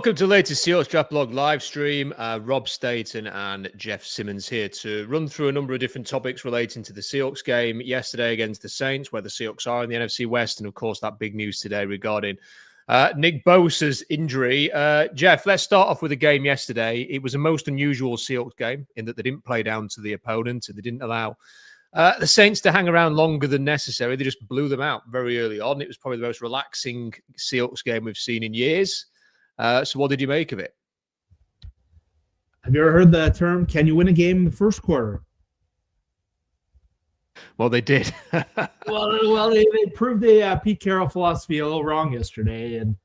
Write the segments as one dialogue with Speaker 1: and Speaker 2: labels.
Speaker 1: Welcome to the latest Seahawks Draft Blog live stream. Rob Staton and Jeff Simmons here to run through a number of different topics relating to the Seahawks game yesterday against the Saints, where the Seahawks are in the NFC West, and of course that big news today regarding Nick Bosa's injury. Jeff, let's start off with the game yesterday. It was a most unusual Seahawks game in that they didn't play down to the opponent and they didn't allow the Saints to hang around longer than necessary. They just blew them out very early on. It was probably the most relaxing Seahawks game we've seen in years. So what did you make of it?
Speaker 2: Have you ever heard the term, can you win a game in the first quarter?
Speaker 1: Well, they did.
Speaker 2: well, they proved the Pete Carroll philosophy a little wrong yesterday. And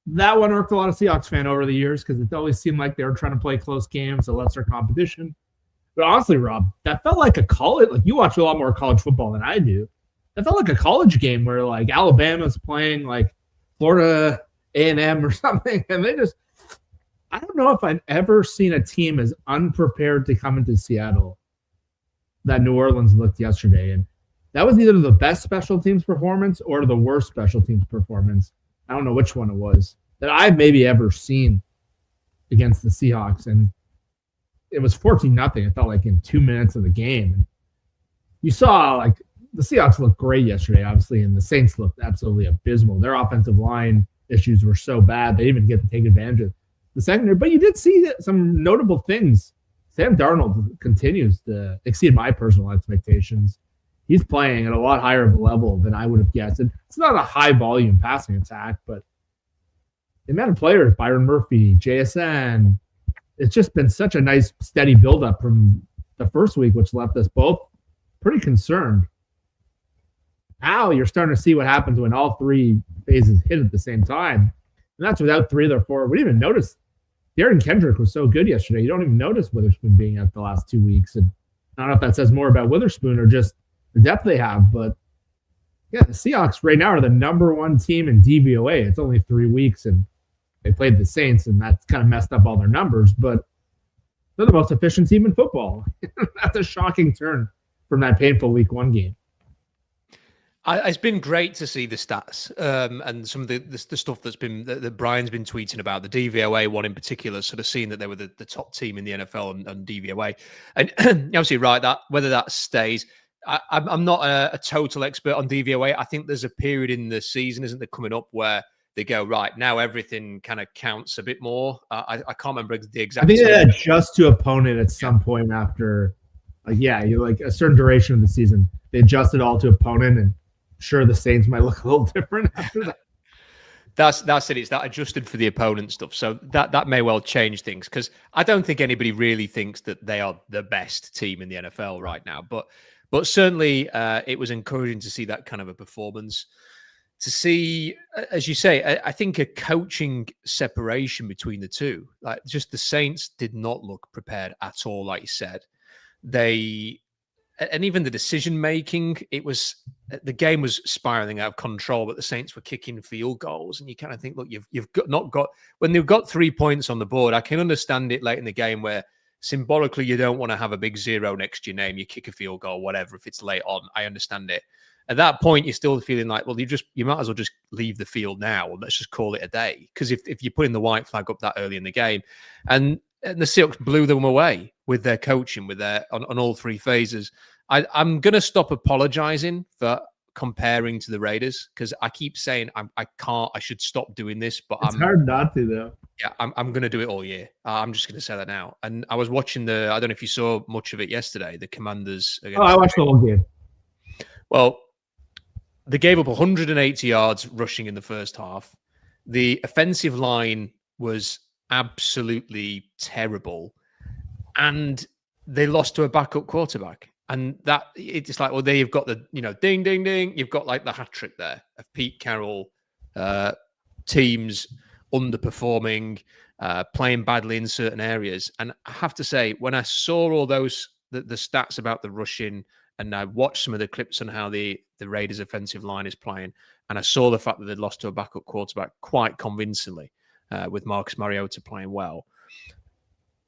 Speaker 2: that one irked a lot of Seahawks fans over the years because it always seemed like they were trying to play close games, a lesser competition. But honestly, Rob, that felt like a college. Like, you watch a lot more college football than I do. That felt like a college game where like Alabama's playing like Florida A&M or something, and they just, I don't know if I've ever seen a team as unprepared to come into Seattle that New Orleans looked yesterday. And that was either the best special teams performance or the worst special teams performance. I don't know which one it was that I've maybe ever seen against the Seahawks. And it was 14-0. It felt like in 2 minutes of the game. And you saw like the Seahawks looked great yesterday, obviously, and the Saints looked absolutely abysmal. Their offensive line issues were so bad they didn't even get to take advantage of the secondary. But you did see some notable things. Sam Darnold continues to exceed my personal expectations. He's playing at a lot higher of a level than I would have guessed. And it's not a high volume passing attack, but the amount of players, Byron Murphy, JSN, it's just been such a nice steady buildup from the first week, which left us both pretty concerned. Now you're starting to see what happens when all three phases hit at the same time. And that's without three of their four. We didn't even notice. Darren Kendrick was so good yesterday. You don't even notice Witherspoon being out the last 2 weeks. And I don't know if that says more about Witherspoon or just the depth they have. But yeah, the Seahawks right now are the number one team in DVOA. It's only 3 weeks and they played the Saints, and that's kind of messed up all their numbers. But they're the most efficient team in football. That's a shocking turn from that painful week one game.
Speaker 1: It's been great to see the stats and some of the stuff that Brian's been tweeting about, the DVOA one in particular, sort of seeing that they were the top team in the NFL on DVOA. And obviously, right, that whether that stays, I'm not a total expert on DVOA. I think there's a period in the season, isn't there, coming up where they go, right, now everything kind of counts a bit more. I can't remember the exact.
Speaker 2: I think they adjust to opponent at some point after, you're like a certain duration of the season. They adjust it all to opponent, and sure, the Saints might look a little different after that.
Speaker 1: That's it. It's that adjusted for the opponent stuff. So that may well change things, because I don't think anybody really thinks that they are the best team in the NFL right now. But certainly it was encouraging to see that kind of a performance. To see, as you say, I think a coaching separation between the two. Like, just the Saints did not look prepared at all, like you said. And even the decision making, the game was spiraling out of control, but the Saints were kicking field goals, and you kind of think, look, you've not got when they've got 3 points on the board. I can understand it late in the game where symbolically you don't want to have a big zero next to your name. You kick a field goal, whatever. If it's late on, I understand it. At that point, you're still feeling like, well, you might as well just leave the field now, and let's just call it a day. Because if you're putting the white flag up that early in the game, and the Seahawks blew them away with their coaching, on all three phases. I'm going to stop apologizing for comparing to the Raiders, because I keep saying I should stop doing this, but
Speaker 2: it's hard not to, though.
Speaker 1: Yeah, I'm going to do it all year. I'm just going to say that now. And I was watching I don't know if you saw much of it yesterday, the Commanders.
Speaker 2: I watched the whole game.
Speaker 1: Well, they gave up 180 yards rushing in the first half. The offensive line was absolutely terrible, and they lost to a backup quarterback. And that it's like, well, there you've got the, ding, ding, ding. You've got like the hat trick there of Pete Carroll, teams underperforming, playing badly in certain areas. And I have to say, when I saw all those, the stats about the rushing, and I watched some of the clips on how the Raiders offensive line is playing, and I saw the fact that they'd lost to a backup quarterback quite convincingly, with Marcus Mariota playing well.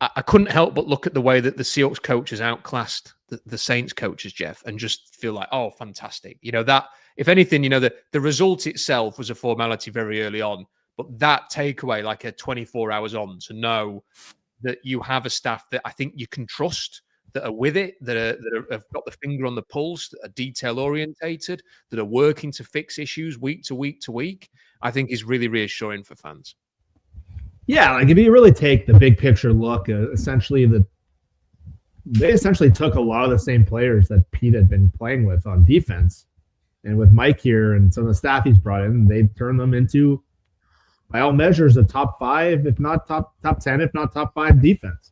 Speaker 1: I couldn't help but look at the way that the Seahawks coaches outclassed the Saints coaches, Jeff, and just feel like, oh, fantastic. That, if anything, the result itself was a formality very early on, But that takeaway, like a 24 hours on, to know that you have a staff that I think you can trust, that are with it, that have got the finger on the pulse, that are detail orientated, that are working to fix issues week to week to week, I think is really reassuring for fans.
Speaker 2: Yeah, like if you really take the big picture look, they essentially took a lot of the same players that Pete had been playing with on defense. And with Mike here and some of the staff he's brought in, they've turned them into, by all measures, a top 5, if not top 10, if not top 5 defense.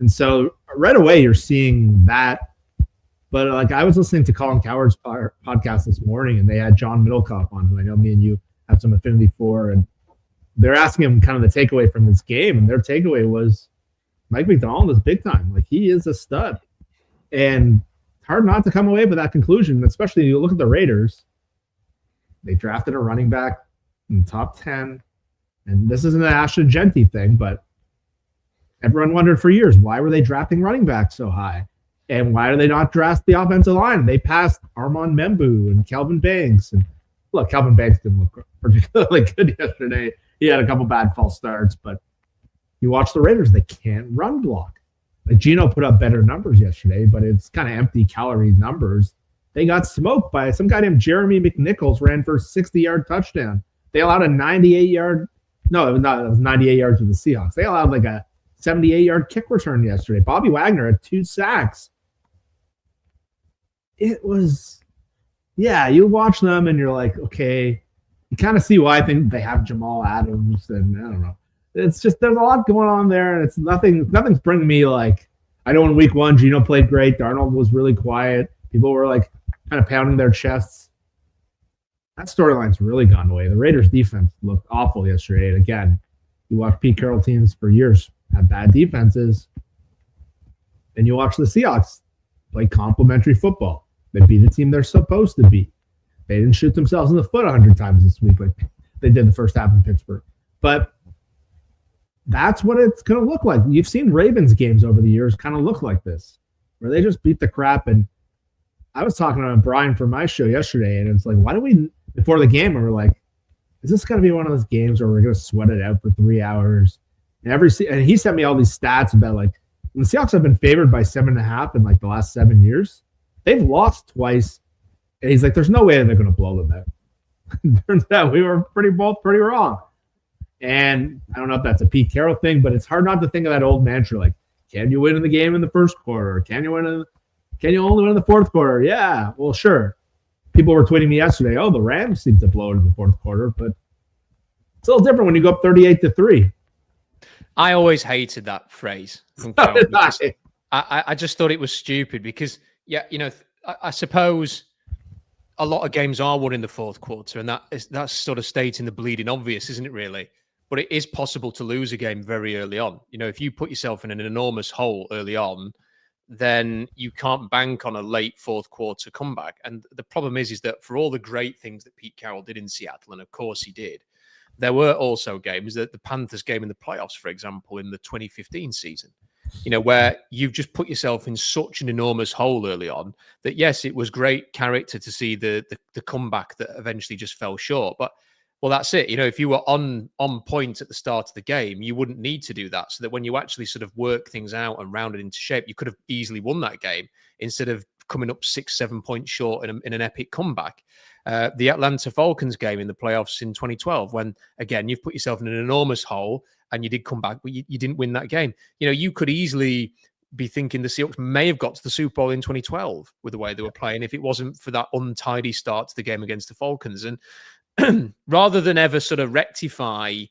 Speaker 2: And so right away you're seeing that. But like I was listening to Colin Cowherd's podcast this morning, and they had John Middlecoff on, who I know me and you have some affinity for, and they're asking him kind of the takeaway from this game, and their takeaway was Mike McDonald is big time. Like, he is a stud. And it's hard not to come away with that conclusion, especially you look at the Raiders. They drafted a running back in the top 10. And this isn't an Ashton Genty thing, but everyone wondered for years, why were they drafting running backs so high? And why do they not draft the offensive line? They passed Armand Membu and Kelvin Banks. And look, Kelvin Banks didn't look particularly good yesterday. He had a couple bad false starts, but you watch the Raiders, they can't run block. Like, Geno put up better numbers yesterday, but it's kind of empty calorie numbers. They got smoked by some guy named Jeremy McNichols, ran for a 60-yard touchdown. They allowed a 98-yard. No, it was not. It was 98 yards with the Seahawks. They allowed like a 78-yard kick return yesterday. Bobby Wagner had 2 sacks. It was, yeah, you watch them and you're like, okay, you kind of see why I think they have Jamal Adams, and I don't know. It's just, there's a lot going on there, and it's nothing's bringing me like, I know in week 1, Geno played great. Darnold was really quiet. People were like kind of pounding their chests. That storyline's really gone away. The Raiders defense looked awful yesterday. And again, you watch Pete Carroll teams for years have bad defenses, and you watch the Seahawks play complementary football. They beat a team they're supposed to beat. They didn't shoot themselves in the foot 100 times this week like they did the first half in Pittsburgh. But that's what it's going to look like. You've seen Ravens games over the years kind of look like this, where they just beat the crap. And I was talking to Brian from my show yesterday, and it's like, why do we, before the game, we were like, is this going to be one of those games where we're going to sweat it out for 3 hours? And he sent me all these stats about, like, when the Seahawks have been favored by 7.5 in like the last 7 years, they've lost twice. And he's like, there's no way they're going to blow them out. Turns out we were both pretty wrong. And I don't know if that's a Pete Carroll thing, but it's hard not to think of that old mantra, like, can you win in the game in the first quarter? Can you only win in the fourth quarter? Yeah, well, sure. People were tweeting me yesterday, oh, the Rams seem to blow it in the fourth quarter, but it's a little different when you go up 38-3.
Speaker 1: I always hated that phrase. I just thought it was stupid because, yeah, you know, I suppose a lot of games are won in the fourth quarter, and that's sort of stating the bleeding obvious, isn't it, really? But it is possible to lose a game very early on. You know, if you put yourself in an enormous hole early on, then you can't bank on a late fourth quarter comeback. And the problem is that for all the great things that Pete Carroll did in Seattle, and of course he did, there were also games, that the Panthers game in the playoffs, for example, in the 2015 season, you know, where you've just put yourself in such an enormous hole early on that, yes, it was great character to see the comeback that eventually just fell short. But, well, that's it. You know, if you were on point at the start of the game, you wouldn't need to do that. So that when you actually sort of work things out and round it into shape, you could have easily won that game instead of coming up 6-7 points short in an epic comeback. The Atlanta Falcons game in the playoffs in 2012, when, again, you've put yourself in an enormous hole and you did come back, but you didn't win that game. You know, you could easily be thinking the Seahawks may have got to the Super Bowl in 2012 with the way they were playing if it wasn't for that untidy start to the game against the Falcons. And rather than ever sort of rectify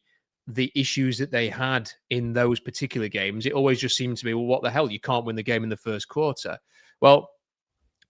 Speaker 1: the issues that they had in those particular games, it always just seemed to be, well, what the hell? You can't win the game in the first quarter. Well,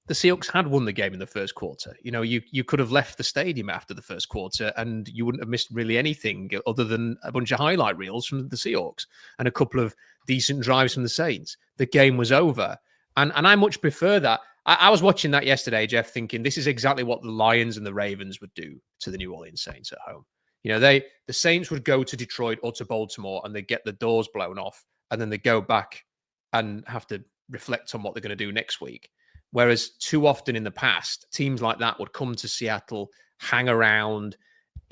Speaker 1: the Seahawks had won the game in the first quarter. You know, you could have left the stadium after the first quarter and you wouldn't have missed really anything other than a bunch of highlight reels from the Seahawks and a couple of decent drives from the Saints. The game was over. And I much prefer that. I was watching that yesterday, Jeff, thinking this is exactly what the Lions and the Ravens would do to the New Orleans Saints at home. You know, the Saints would go to Detroit or to Baltimore and they get the doors blown off, and then they go back and have to reflect on what they're going to do next week. Whereas too often in the past, teams like that would come to Seattle, hang around.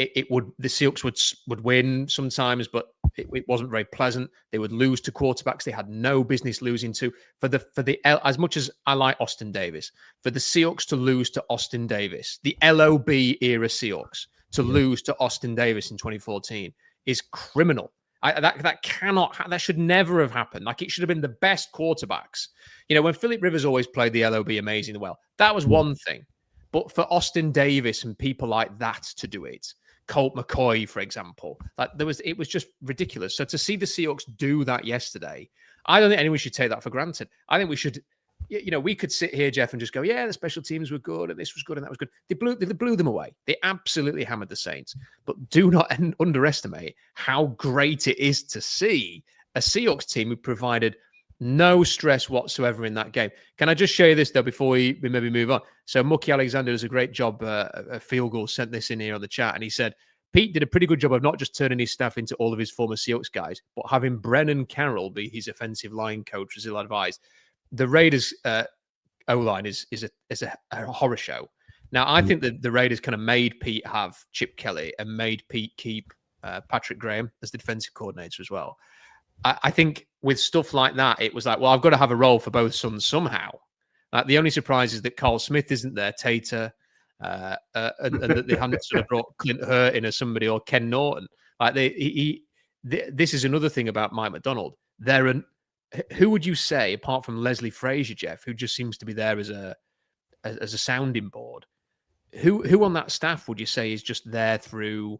Speaker 1: the Seahawks would win sometimes, but it wasn't very pleasant. They would lose to quarterbacks they had no business losing to. As much as I like Austin Davis, for the Seahawks to lose to Austin Davis, the LOB era Seahawks to lose to Austin Davis in 2014 is criminal. That should never have happened. Like, it should have been the best quarterbacks. When Phillip Rivers always played the LOB amazingly well, that was one thing. But for Austin Davis and people like that to do it, Colt McCoy, for example, it was just ridiculous. So to see the Seahawks do that yesterday, I don't think anyone should take that for granted. I think we should, we could sit here, Jeff, and just go, yeah, the special teams were good, and this was good, and that was good. They blew them away. They absolutely hammered the Saints. But do not underestimate how great it is to see a Seahawks team who provided no stress whatsoever in that game. Can I just show you this, though, before we maybe move on? So Mookie Alexander does a great job. A field goal sent this in here on the chat, and he said, Pete did a pretty good job of not just turning his staff into all of his former Seahawks guys, but having Brennan Carroll be his offensive line coach, as he'll advise. The Raiders' O-line is a horror show. Now, I think that the Raiders kind of made Pete have Chip Kelly and made Pete keep Patrick Graham as the defensive coordinator as well. I think with stuff like that, it was like, well, I've got to have a role for both sons somehow. The only surprise is that Carl Smith isn't there, Tater, and that they hadn't sort of brought Clint Hurt in as somebody, or Ken Norton. This is another thing about Mike Macdonald. Who would you say, apart from Leslie Frazier, Jeff, who just seems to be there as a sounding board? Who on that staff would you say is just there through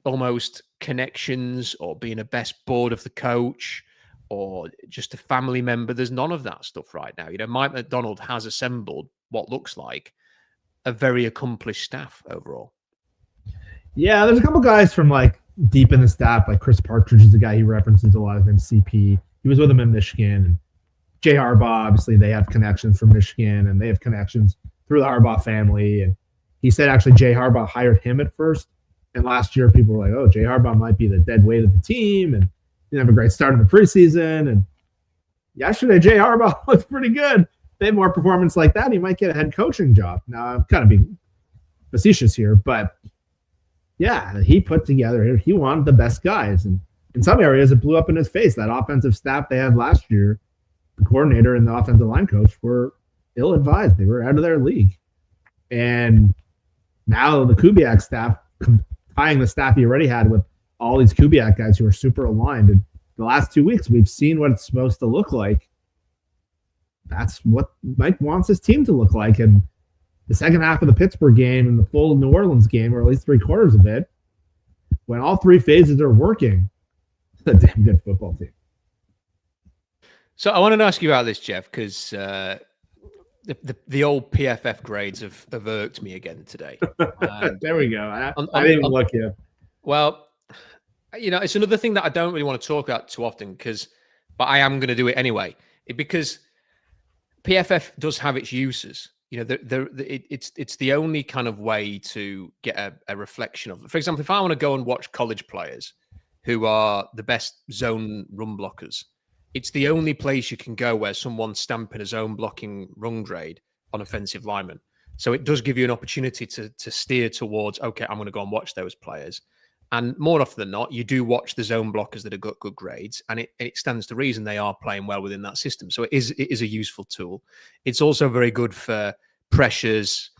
Speaker 1: almost connections or being a best board of the coach or just a family member? There's none of that stuff right now. Mike Macdonald has assembled what looks like a very accomplished staff overall.
Speaker 2: Yeah, there's a couple guys from deep in the staff, like Chris Partridge is the guy he references a lot of in CP. He was with him in Michigan. And Jay Harbaugh, obviously they have connections from Michigan, and they have connections through the Harbaugh family. And he said actually Jay Harbaugh hired him at first. And last year, people were like, oh, Jay Harbaugh might be the dead weight of the team. And he didn't have a great start in the preseason. And yesterday, Jay Harbaugh looked pretty good. They have more performance like that, he might get a head coaching job. Now, I'm kind of being facetious here, but yeah, he put together, he wanted the best guys. And in some areas, it blew up in his face. That offensive staff they had last year, the coordinator and the offensive line coach were ill-advised. They were out of their league. And now the Kubiak staff, tying the staff he already had with all these Kubiak guys who are super aligned. And the last 2 weeks, we've seen what it's supposed to look like. That's what Mike wants his team to look like. And the second half of the Pittsburgh game and the full New Orleans game, or at least 3/4 of it, when all three phases are working, it's a damn good football team.
Speaker 1: So I wanted to ask you about this, Jeff, because the old PFF grades have irked me again today.
Speaker 2: There we go. I didn't even look yet.
Speaker 1: Well, it's another thing that I don't really want to talk about too often, but I am going to do it anyway, because PFF does have its uses. It's the only kind of way to get a reflection of it. For example, if I want to go and watch college players who are the best zone run blockers, it's the only place you can go where someone's stamping a zone blocking run grade on offensive linemen. So it does give you an opportunity to steer towards, okay, I'm going to go and watch those players. And more often than not, you do watch the zone blockers that have got good grades, and it stands to reason they are playing well within that system. So it is a useful tool. It's also very good for pressures,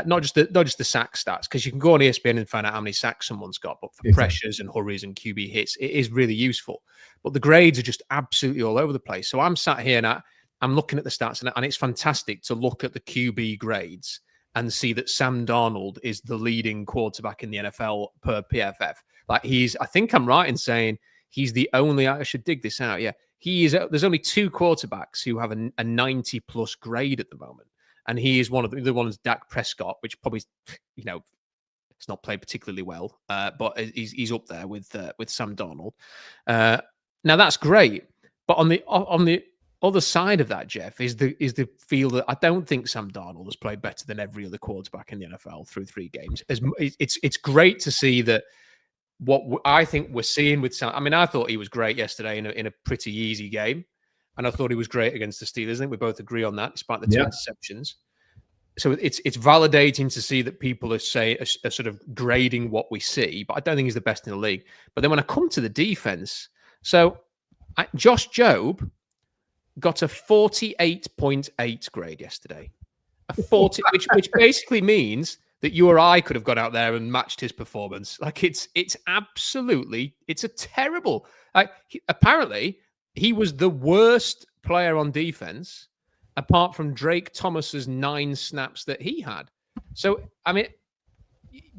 Speaker 1: not just the sack stats, because you can go on ESPN and find out how many sacks someone's got, but for pressures and hurries and QB hits, it is really useful. But the grades are just absolutely all over the place. So I'm sat here and I'm looking at the stats, and it's fantastic to look at the QB grades and see that Sam Darnold is the leading quarterback in the NFL per PFF. I think I'm right in saying he's the only, I should dig this out. Yeah. There's only two quarterbacks who have a 90+ grade at the moment. And he is one of the ones, Dak Prescott, which probably, it's not played particularly well, but he's up there with Sam Darnold. Now that's great. But on the other side of that, Jeff, is the feel that I don't think Sam Darnold has played better than every other quarterback in the NFL through 3 games. It's great to see that what I think we're seeing with Sam. I mean, I thought he was great yesterday in a pretty easy game, and I thought he was great against the Steelers. I think we both agree on that, despite the 2 interceptions. it's validating to see that people are sort of grading what we see, but I don't think he's the best in the league. But then when I come to the defense, Josh Jobe got a 48.8 grade yesterday. A 40, which basically means that you or I could have gone out there and matched his performance. Like it's a terrible. Apparently, he was the worst player on defense, apart from Drake Thomas's 9 snaps that he had. So, I mean,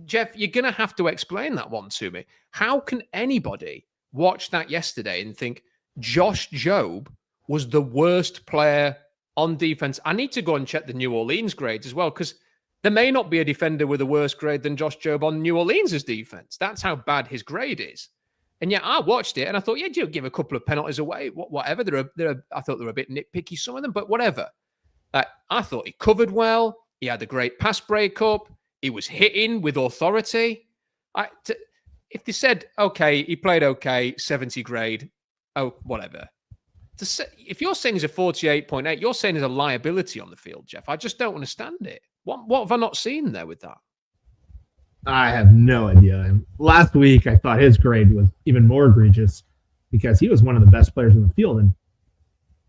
Speaker 1: Jeff, you're going to have to explain that one to me. How can anybody watch that yesterday and think Josh Jobe was the worst player on defense? I need to go and check the New Orleans grades as well, because there may not be a defender with a worse grade than Josh Jobe on New Orleans' defense. That's how bad his grade is. And yet I watched it and I thought, yeah, you give a couple of penalties away, whatever. I thought they were a bit nitpicky, some of them, but whatever. I thought he covered well. He had a great pass breakup. He was hitting with authority. If they said, okay, he played okay, 70 grade, oh, whatever. If you're saying he's a 48.8, you're saying there's a liability on the field, Jeff. I just don't understand it. What have I not seen there with that?
Speaker 2: I have no idea. Last week, I thought his grade was even more egregious because he was one of the best players in the field. And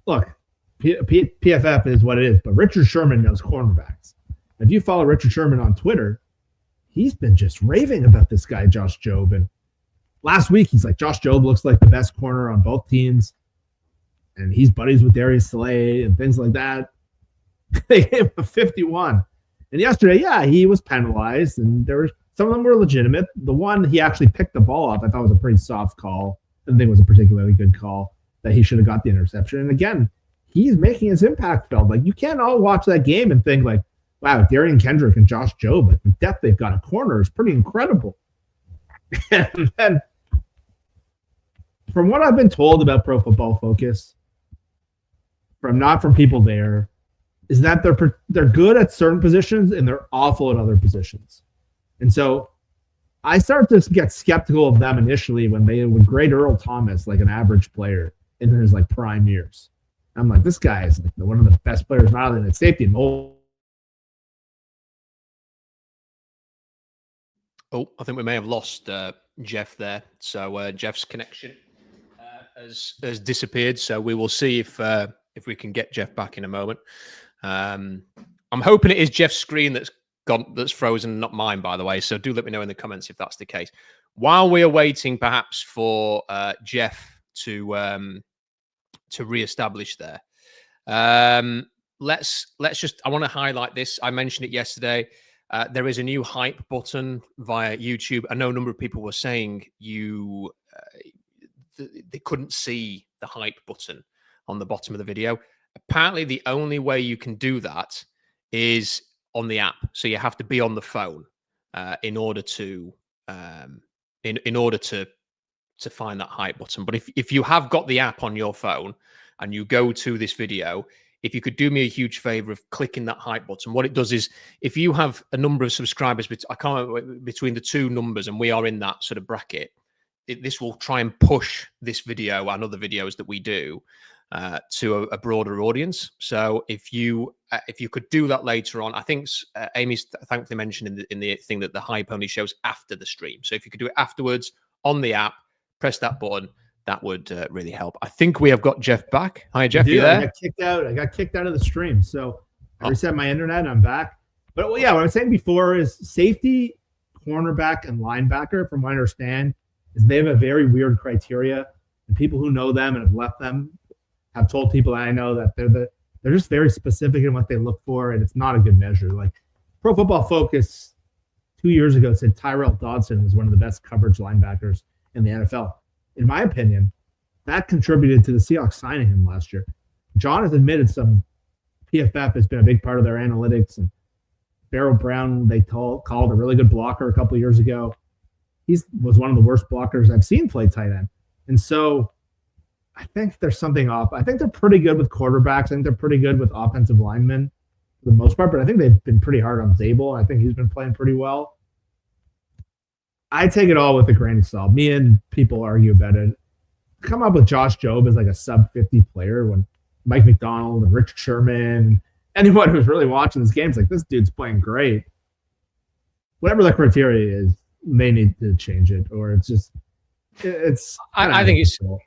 Speaker 2: look, PFF is what it is, but Richard Sherman knows cornerbacks. If you follow Richard Sherman on Twitter, he's been just raving about this guy, Josh Jobe. And last week, he's like, Josh Jobe looks like the best corner on both teams. And he's buddies with Darius Slay and things like that. They gave him a 51. And yesterday, yeah, he was penalized, and some of them were legitimate. The one he actually picked the ball up, I thought was a pretty soft call. I didn't think it was a particularly good call that he should have got the interception. And again, he's making his impact felt. Like, you can't all watch that game and think like, wow, Darian Kendrick and Josh Jobe, like the depth they've got at corner is pretty incredible. And then from what I've been told about Pro Football Focus, not from people there, is that they're good at certain positions and they're awful at other positions. And so I start to get skeptical of them initially when they would grade Earl Thomas like an average player in his like prime years. I'm like, this guy is like one of the best players, not only at safety and Oh,
Speaker 1: I think we may have lost Jeff there. So Jeff's connection has disappeared. So we will see if we can get Jeff back in a moment. I'm hoping it is Jeff's screen that's frozen, not mine, by the way. So do let me know in the comments if that's the case. While we are waiting, perhaps for Jeff to reestablish there, let's just. I want to highlight this. I mentioned it yesterday. There is a new hype button via YouTube. I know a number of people were saying they couldn't see the hype button on the bottom of the video. Apparently, the only way you can do that is on the app. So you have to be on the phone in order to find that hype button. But if you have got the app on your phone and you go to this video, if you could do me a huge favor of clicking that hype button, what it does is if you have a number of subscribers, between the two numbers, and we are in that sort of bracket, this will try and push this video and other videos that we do to a broader audience. So if you could do that later on, I think Amy's thankfully mentioned in the thing that the hype only shows after the stream. So if you could do it afterwards on the app, press that button, that would really help. I think we have got Jeff back. Hi, Jeff. You there?
Speaker 2: I got kicked out of the stream, so I reset my internet and I'm back. But what I was saying before is safety, cornerback, and linebacker, from what I understand, is they have a very weird criteria, and people who know them and have left them have told people that I know that they're just very specific in what they look for, and it's not a good measure. Like Pro Football Focus 2 years ago said Tyrell Dodson was one of the best coverage linebackers in the NFL. In my opinion, that contributed to the Seahawks signing him last year. John has admitted some PFF has been a big part of their analytics, and Barrow Brown they called a really good blocker a couple of years ago. He was one of the worst blockers I've seen play tight end. And so I think there's something off. I think they're pretty good with quarterbacks. I think they're pretty good with offensive linemen for the most part, but I think they've been pretty hard on Zabel. I think he's been playing pretty well. I take it all with a grain of salt. Me and people argue about it. Come up with Josh Jobe as like a sub-50 player when Mike McDonald and Richard Sherman anyone who's really watching this game is like, this dude's playing great. Whatever the criteria is, they need to change it, or it's just it's.
Speaker 1: I think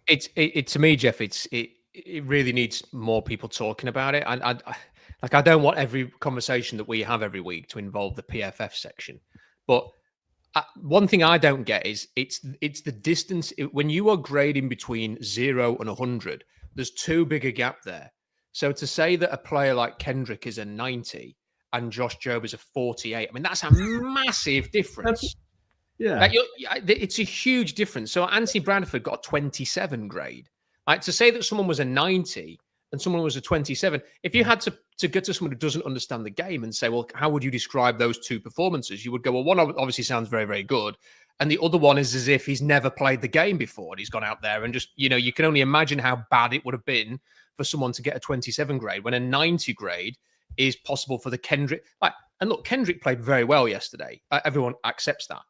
Speaker 1: it's to me, Jeff. It really needs more people talking about it. And I don't want every conversation that we have every week to involve the PFF section, but one thing I don't get is it's the distance when you are grading between 0 and 100. There's too big a gap there. So to say that a player like Kendrick is a 90 and Josh Jobe is a 48, I mean, that's a massive difference. It's a huge difference. So Anthony Bradford got a 27 grade. Like, to say that someone was a 90 and someone was a 27, if you had to get to someone who doesn't understand the game and say, well, how would you describe those two performances? You would go, well, one obviously sounds very, very good. And the other one is as if he's never played the game before and he's gone out there and just, you can only imagine how bad it would have been for someone to get a 27 grade when a 90 grade is possible for the Kendrick. And look, Kendrick played very well yesterday. Everyone accepts that.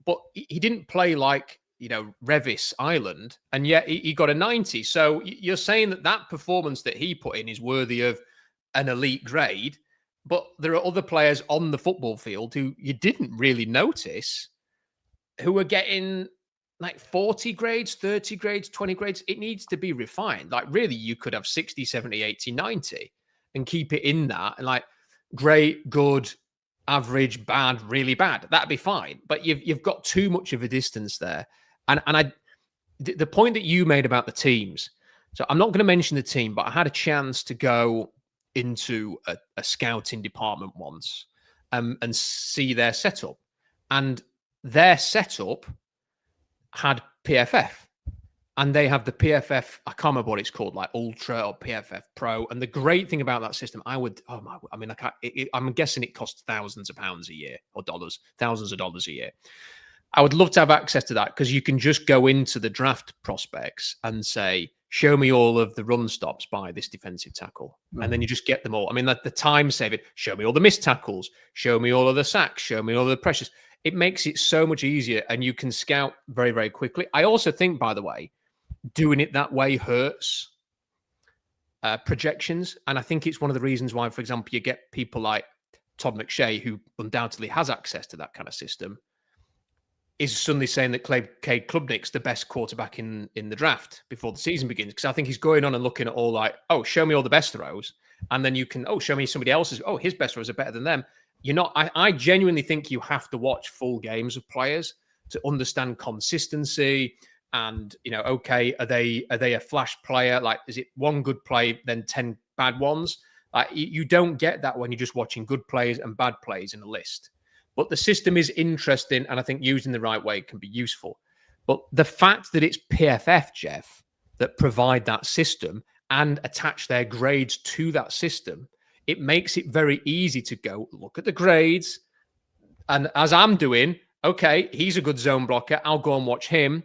Speaker 1: But he didn't play like, Revis Island, and yet he got a 90. So you're saying that performance that he put in is worthy of an elite grade, but there are other players on the football field who you didn't really notice who are getting like 40 grades, 30 grades, 20 grades. It needs to be refined. Like, really, you could have 60, 70, 80, 90 and keep it in that. And like, great, good, average, bad, really bad. That'd be fine. But you've got too much of a distance there. And the point that you made about the teams. So I'm not going to mention the team, but I had a chance to go into a scouting department once and see their setup. And their setup had PFF. And they have the PFF, I can't remember what it's called, like Ultra or PFF Pro. And the great thing about that system, I'm guessing it costs thousands of pounds a year or dollars, thousands of dollars a year. I would love to have access to that because you can just go into the draft prospects and say, show me all of the run stops by this defensive tackle. Mm-hmm. And then you just get them all. I mean, the time saving, show me all the missed tackles, show me all of the sacks, show me all of the pressures. It makes it so much easier and you can scout very, very quickly. I also think, by the way, doing it that way hurts projections. And I think it's one of the reasons why, for example, you get people like Todd McShay, who undoubtedly has access to that kind of system, is suddenly saying that Cade Klubnik's the best quarterback in the draft before the season begins. Because I think he's going on and looking at all like, show me all the best throws. And then you can, show me somebody else's, his best throws are better than them. You're not, I genuinely think you have to watch full games of players to understand consistency. And, are they a flash player? Like, is it one good play, then 10 bad ones? Like, you don't get that when you're just watching good plays and bad plays in a list. But the system is interesting, and I think using the right way can be useful. But the fact that it's PFF, Jeff, that provide that system and attach their grades to that system, it makes it very easy to go look at the grades. And as I'm doing, okay, he's a good zone blocker. I'll go and watch him.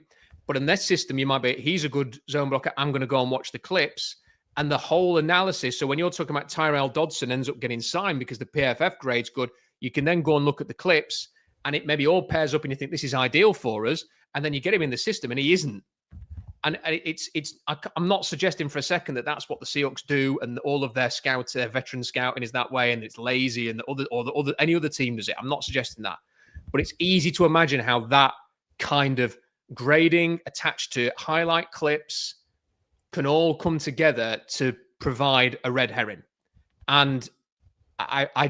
Speaker 1: But in this system, you might be, he's a good zone blocker. I'm going to go and watch the clips. And the whole analysis. So when you're talking about Tyrell Dodson ends up getting signed because the PFF grade's good, you can then go and look at the clips and it maybe all pairs up and you think this is ideal for us. And then you get him in the system and he isn't. And I'm not suggesting for a second that that's what the Seahawks do and all of their scouts, their veteran scouting is that way and it's lazy and any other team does it. I'm not suggesting that. But it's easy to imagine how that kind of grading attached to highlight clips can all come together to provide a red herring. And I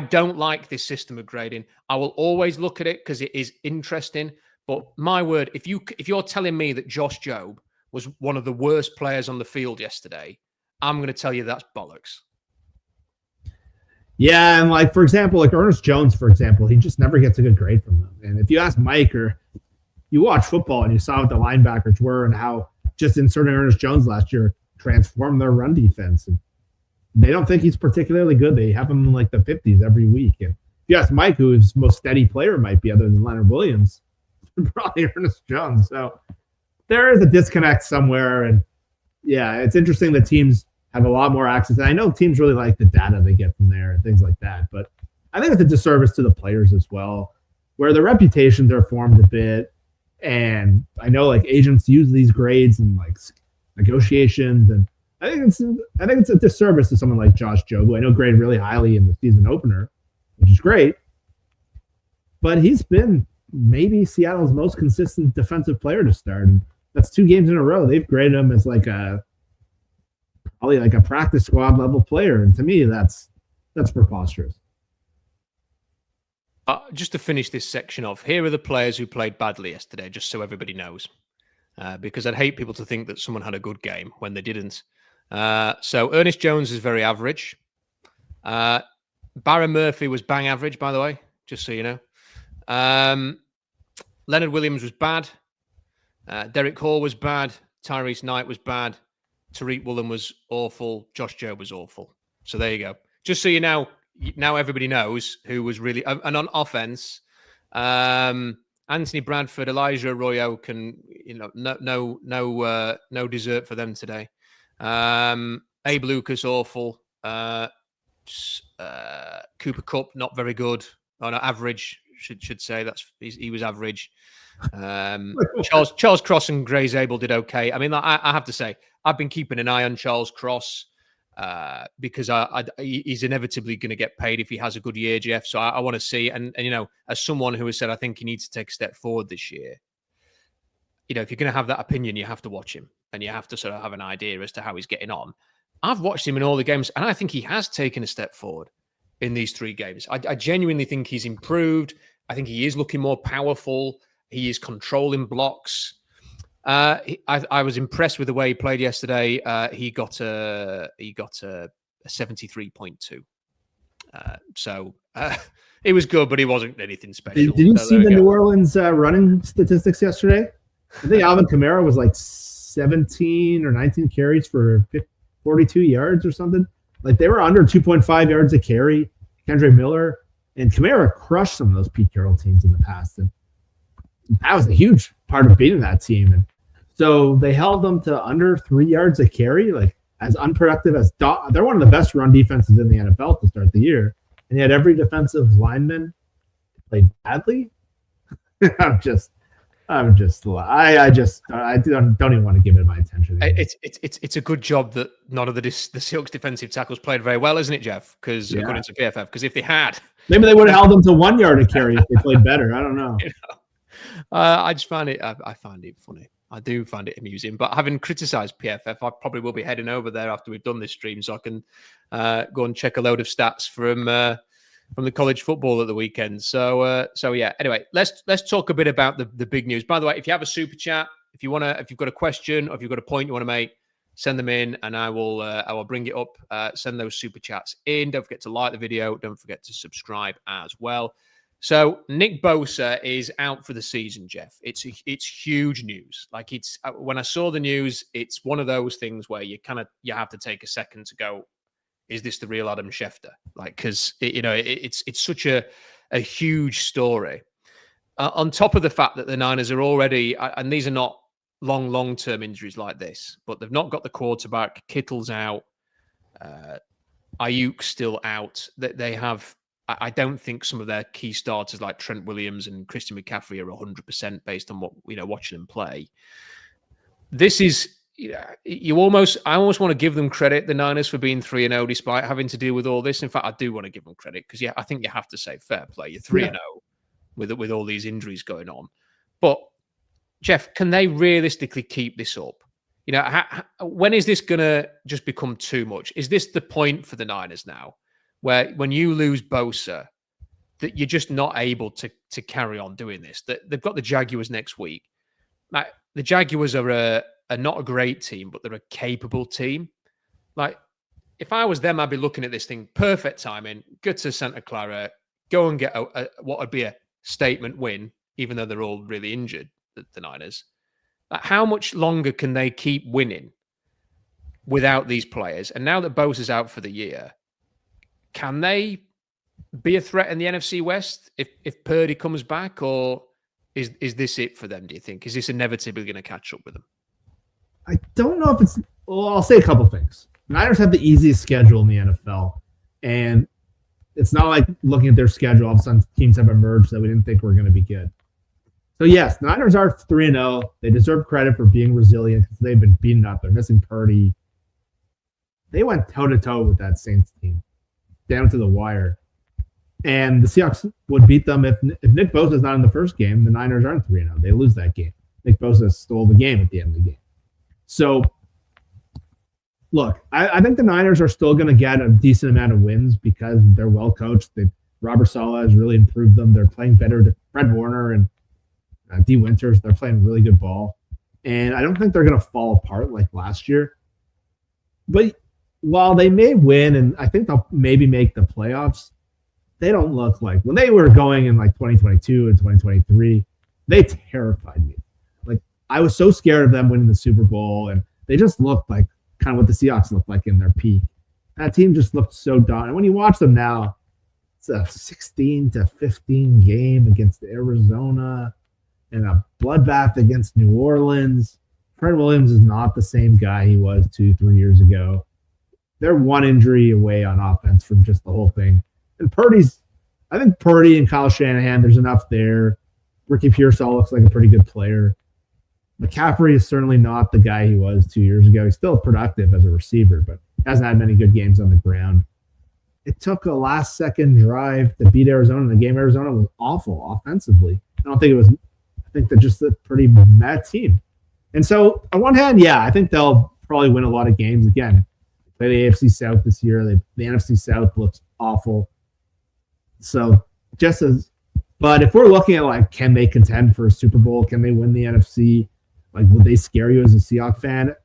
Speaker 1: don't like this system of grading. I will always look at it because it is interesting. But my word, if you're telling me that Josh Jobe was one of the worst players on the field yesterday, I'm going to tell you that's bollocks.
Speaker 2: Yeah, and like, for example, like Ernest Jones, for example, he just never gets a good grade from them. And if you ask Mike or you watch football and you saw what the linebackers were and how just inserting Ernest Jones last year transformed their run defense. And they don't think he's particularly good. They have him in like the 50s every week. And if you ask Mike, who his most steady player might be other than Leonard Williams, probably Ernest Jones. So there is a disconnect somewhere. And yeah, it's interesting that teams have a lot more access. And I know teams really like the data they get from there and things like that. But I think it's a disservice to the players as well, where their reputations are formed a bit. And I know like agents use these grades and like negotiations. And I think it's a disservice to someone like Josh Jobe, who I know graded really highly in the season opener, which is great. But he's been maybe Seattle's most consistent defensive player to start. And that's 2 games in a row. They've graded him as probably like a practice squad level player. And to me, that's preposterous.
Speaker 1: Just to finish this section off, here are the players who played badly yesterday, just so everybody knows. Because I'd hate people to think that someone had a good game when they didn't. So Ernest Jones is very average. Barron Murphy was bang average, by the way, just so you know. Leonard Williams was bad. Derek Hall was bad. Tyrese Knight was bad. Tariq Woolen was awful. Josh Jobe was awful. So there you go. Just so you know, now everybody knows who was really. And on offense, Anthony Bradford, Elijah Arroyo can, no dessert for them today. Abe Lucas awful. Cooper Kupp not very good. Oh no, average. Should say he was average. Charles Cross and Gray Zabel did okay. I mean, I have to say, I've been keeping an eye on Charles Cross because he's inevitably going to get paid if he has a good year, Jeff. So I want to see, and as someone who has said I think he needs to take a step forward this year, if you're going to have that opinion, you have to watch him and you have to sort of have an idea as to how he's getting on. I've watched him in all the games, and I think he has taken a step forward in these 3 games. I genuinely think he's improved. I think he is looking more powerful. He is controlling blocks. I was impressed with the way he played yesterday. He got a 73.2. So it was good, but he wasn't anything special.
Speaker 2: Did you see the New Orleans running statistics yesterday? I think Alvin Kamara was like 17 or 19 carries for 42 yards or something. Like they were under 2.5 yards a carry. Kendre Miller and Kamara crushed some of those Pete Carroll teams in the past. And that was a huge part of beating that team. And so they held them to under 3 yards a carry, like as unproductive as they're one of the best run defenses in the NFL to start the year. And yet every defensive lineman played badly. I don't even want to give it my attention.
Speaker 1: It's a good job that none of the Seahawks defensive tackles played very well, isn't it, Jeff? Because according to PFF, because if they had,
Speaker 2: maybe they would have held them to 1 yard a carry if they played better. I don't know.
Speaker 1: I just find it. I find it funny. I do find it amusing. But having criticised PFF, I probably will be heading over there after we've done this stream, so I can go and check a load of stats from the college football at the weekend. So yeah. Anyway, let's talk a bit about the big news. By the way, if you have a super chat, if you've got a question or if you've got a point you want to make, send them in and I will bring it up. Send those super chats in. Don't forget to like the video. Don't forget to subscribe as well. So Nick Bosa is out for the season, Jeff. It's huge news. Like when I saw the news, it's one of those things where you have to take a second to go, is this the real Adam Schefter? Like, because it's such a huge story. On top of the fact that the Niners are already, and these are not long-term injuries like this, but they've not got the quarterback. Kittle's out. Ayuk's still out. They have. I don't think some of their key starters like Trent Williams and Christian McCaffrey are 100% based on what watching them play. This is. I almost want to give them credit, the Niners, for being 3-0 despite having to deal with all this. In fact, I do want to give them credit because I think you have to say fair play. You're 3-0 with all these injuries going on. But Jeff, can they realistically keep this up? When is this going to just become too much? Is this the point for the Niners now, where when you lose Bosa, that you're just not able to carry on doing this? That they've got the Jaguars next week. Now, the Jaguars are not a great team, but they're a capable team. Like, if I was them, I'd be looking at this thing, perfect timing, go to Santa Clara, go and get what would be a statement win, even though they're all really injured, the Niners. Like, how much longer can they keep winning without these players? And now that Bosa's out for the year, can they be a threat in the NFC West if Purdy comes back, or is this it for them, do you think? Is this inevitably going to catch up with them?
Speaker 2: I don't know if it's. Well, I'll say a couple things. Niners have the easiest schedule in the NFL, and it's not like looking at their schedule, all of a sudden teams have emerged that we didn't think were going to be good. So yes, the Niners are 3-0. They deserve credit for being resilient because they've been beaten up. They're missing Purdy. they went toe-to-toe with that Saints team, down to the wire. And the Seahawks would beat them if Nick Bosa is not in the first game. The Niners aren't 3-0. They lose that game. Nick Bosa stole the game at the end of the game. So, look, I think the Niners are still going to get a decent amount of wins because they're well coached. Robert Saleh has really improved them. They're playing better. Fred Warner and D. Winters, they're playing really good ball. And I don't think they're going to fall apart like last year. But while they may win, and I think they'll maybe make the playoffs, they don't look like when they were going in like 2022 and 2023, they terrified me. Like I was so scared of them winning the Super Bowl, and they just looked like kind of what the Seahawks looked like in their peak. That team just looked so dominant. When you watch them now, it's a 16-15 game against Arizona and a bloodbath against New Orleans. Fred Williams is not the same guy he was 2-3 years ago. They're one injury away on offense from just the whole thing. And I think Purdy and Kyle Shanahan, there's enough there. Ricky Pearsall looks like a pretty good player. McCaffrey is certainly not the guy he was 2 years ago. He's still productive as a receiver, but hasn't had many good games on the ground. It took a last-second drive to beat Arizona in the game. Arizona was awful offensively. I think they're just a pretty mad team. And so, on one hand, yeah, I think they'll probably win a lot of games again. They play the AFC South this year. The NFC South looks awful. So, but if we're looking at, like, can they contend for a Super Bowl? Can they win the NFC? Like, would they scare you as a Seahawks fan?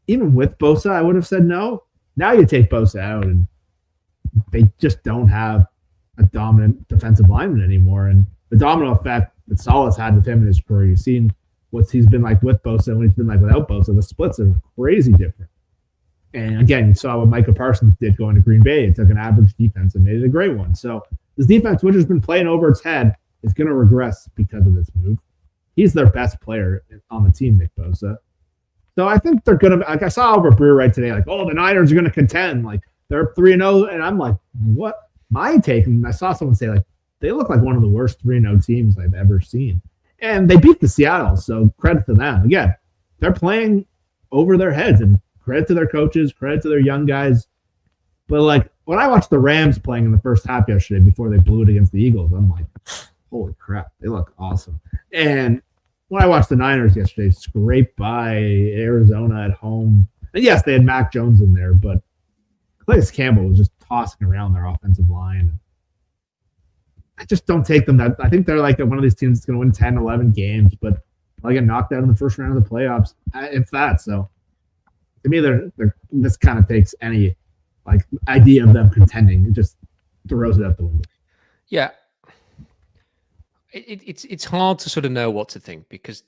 Speaker 2: Even with Bosa, I would have said no. Now you take Bosa out, and they just don't have a dominant defensive lineman anymore. And the domino effect that Saleh's had with him in his career, you've seen what he's been like with Bosa and what he's been like without Bosa. The splits are crazy different. And again, you saw what Micah Parsons did going to Green Bay. It took an average defense and made it a great one. So this defense, which has been playing over its head, is going to regress because of this move. He's their best player on the team, Nick Bosa. So I think they're going to, like I saw Albert Breer right today, like, oh, the Niners are going to contend. Like, they're 3-0. And I'm like, what? My take, and I saw someone say, like, they look like one of the worst 3-0 teams I've ever seen. And they beat the Seattle, so credit to them. Again, they're playing over their heads, and credit to their coaches, credit to their young guys. But, like, when I watched the Rams playing in the first half yesterday before they blew it against the Eagles, I'm like, holy crap, they look awesome. And when I watched the Niners yesterday scrape by Arizona at home, and yes, they had Mac Jones in there, but Calais Campbell was just tossing around their offensive line. I just don't take them that. I think they're like one of these teams that's going to win 10, 11 games, but they'll get knocked out in the first round of the playoffs, if that. So to me, this kind of takes any like idea of them contending. It just throws it out the window.
Speaker 1: Yeah. It's hard to sort of know what to think because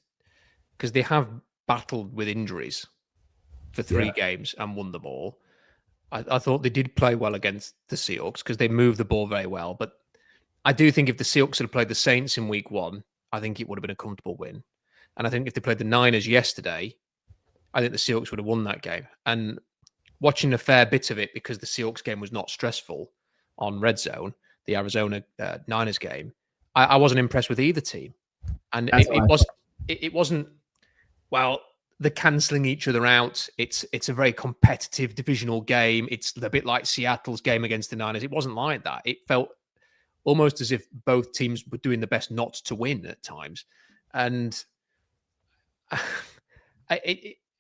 Speaker 1: they have battled with injuries for 3 games and won them all. I thought they did play well against the Seahawks because they moved the ball very well. But I do think if the Seahawks had played the Saints in week 1, I think it would have been a comfortable win. And I think if they played the Niners yesterday, I think the Seahawks would have won that game. And watching a fair bit of it because the Seahawks game was not stressful on Red Zone, the Arizona Niners game, I wasn't impressed with either team. And it wasn't, well, they're cancelling each other out. It's a very competitive divisional game. It's a bit like Seattle's game against the Niners. It wasn't like that. It felt almost as if both teams were doing the best not to win at times. And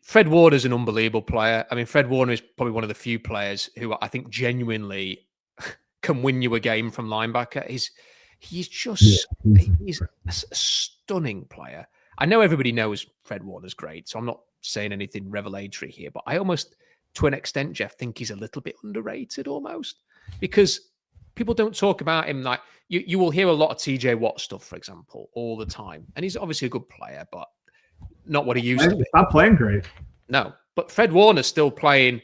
Speaker 1: Fred Warner is an unbelievable player. I mean, Fred Warner is probably one of the few players who I think genuinely can win you a game from linebacker. He's a stunning player. I know everybody knows Fred Warner's great, so I'm not saying anything revelatory here, but I almost, to an extent, Jeff, think he's a little bit underrated almost because people don't talk about him like you will hear a lot of TJ Watt stuff, for example, all the time. And he's obviously a good player, but not what he used to be.
Speaker 2: Not playing great.
Speaker 1: No, but Fred Warner's still playing